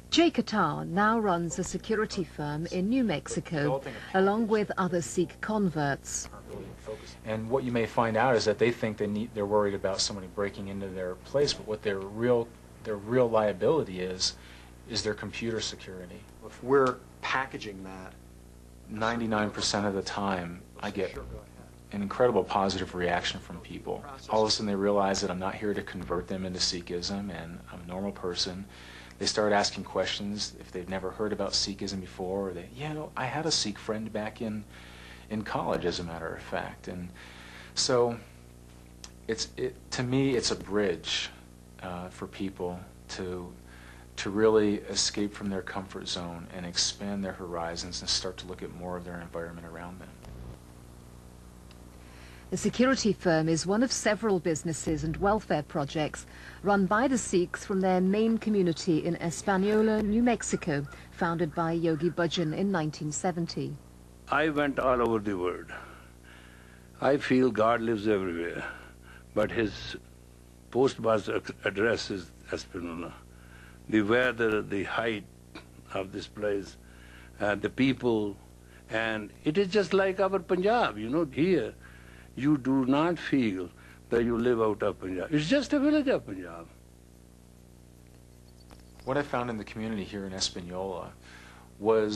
Jay Qatar now runs a security firm in New Mexico, along with other Sikh converts. And what you may find out is that they think they're worried about somebody breaking into their place, but what their real liability is their computer security. If we're packaging that, 99% of the time, I get an incredible positive reaction from people. All of a sudden they realize that I'm not here to convert them into Sikhism, and I'm a normal person. They start asking questions if they've never heard about Sikhism before, or I had a Sikh friend back in college, as a matter of fact. And so to me, it's a bridge for people to really escape from their comfort zone and expand their horizons and start to look at more of their environment around them. The security firm is one of several businesses and welfare projects run by the Sikhs from their main community in Española, New Mexico, founded by Yogi Bhajan in 1970. I went all over the world. I feel God lives everywhere, but his postmaster address is Española. The weather, the height of this place, the people, and it is just like our Punjab, you know, here you do not feel that you live out of Punjab. It's just a village of Punjab. What I found in the community here in Española were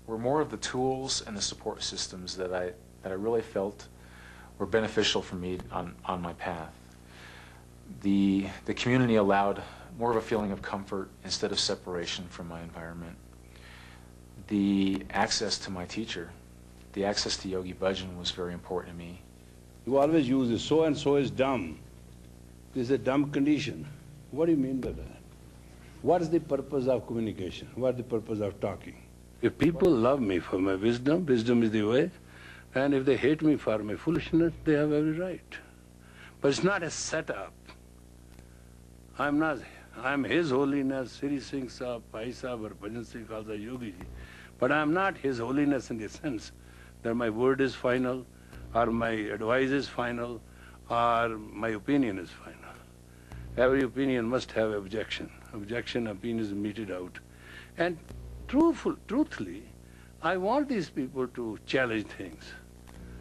more of the tools and the support systems that I really felt were beneficial for me on my path. The community allowed more of a feeling of comfort instead of separation from my environment. The access to my teacher, the access to Yogi Bhajan was very important to me. You always use this, so and so is dumb. This is a dumb condition. What do you mean by that? What is the purpose of communication? What is the purpose of talking? If people love me for my wisdom, wisdom is the way, And if they hate me for my foolishness, they have every right. But it's not a setup. I'm His Holiness, Sri Singh Sahib, Bhai Sahib, or Bhajan Singh Khalsa Yogi Ji. But I'm not His Holiness in the sense that my word is final, or my advice is final, or my opinion is final. Every opinion must have objection. Objection, opinion is meted out. And truthfully, I want these people to challenge things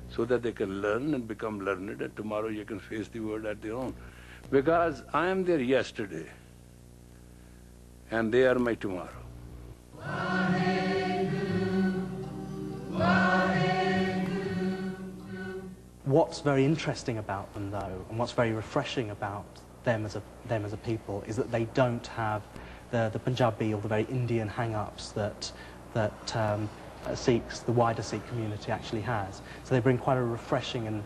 so that they can learn and become learned, and tomorrow you can face the world at their own. Because I am their yesterday, and they are my tomorrow. What's very interesting about them, though, and what's very refreshing about them as a people, is that they don't have the Punjabi or the very Indian hang-ups that Sikhs, the wider Sikh community, actually has. So they bring quite a refreshing and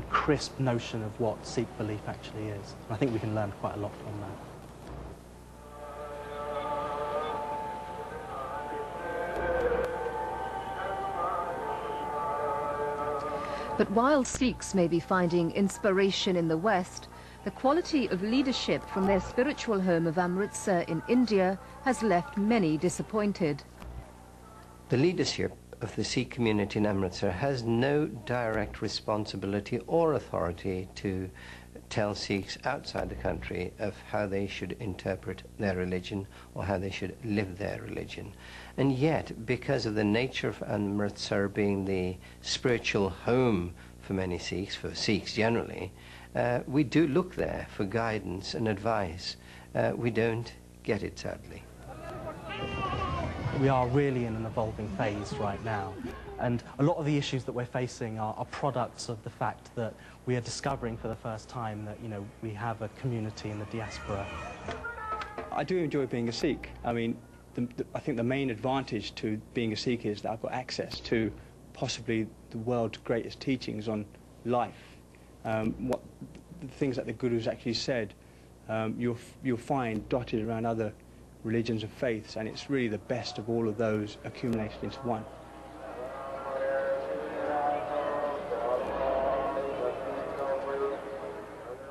crisp notion of what Sikh belief actually is. And I think we can learn quite a lot from that. But while Sikhs may be finding inspiration in the West, the quality of leadership from their spiritual home of Amritsar in India has left many disappointed. The leadership of the Sikh community in Amritsar has no direct responsibility or authority to tell Sikhs outside the country of how they should interpret their religion or how they should live their religion. And yet, because of the nature of Amritsar being the spiritual home for many Sikhs, for Sikhs generally, we do look there for guidance and advice. We don't get it, sadly. We are really in an evolving phase right now, and a lot of the issues that we're facing are products of the fact that we are discovering for the first time that, you know, we have a community in the diaspora. I do enjoy being a Sikh. I mean, I think the main advantage to being a Sikh is that I've got access to possibly the world's greatest teachings on life. What the things that the Guru's actually said, you'll find dotted around other religions and faiths, and it's really the best of all of those accumulated into one.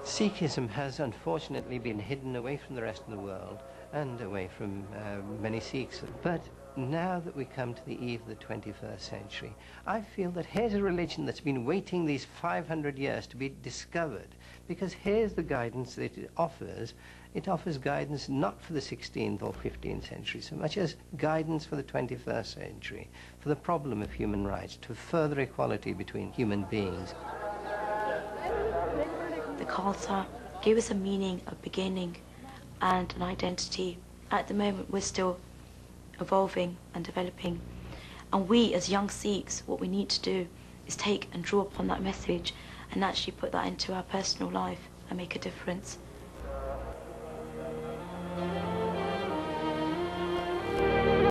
Sikhism has unfortunately been hidden away from the rest of the world and away from many Sikhs. But now that we come to the eve of the 21st century, I feel that here's a religion that's been waiting these 500 years to be discovered, because here's the guidance that it offers. It offers guidance not for the 16th or 15th century so much as guidance for the 21st century, for the problem of human rights, to further equality between human beings. The Khalsa gave us a meaning, a beginning, and an identity. At the moment, we're still evolving and developing. And we, as young Sikhs, what we need to do is take and draw upon that message and actually put that into our personal life and make a difference.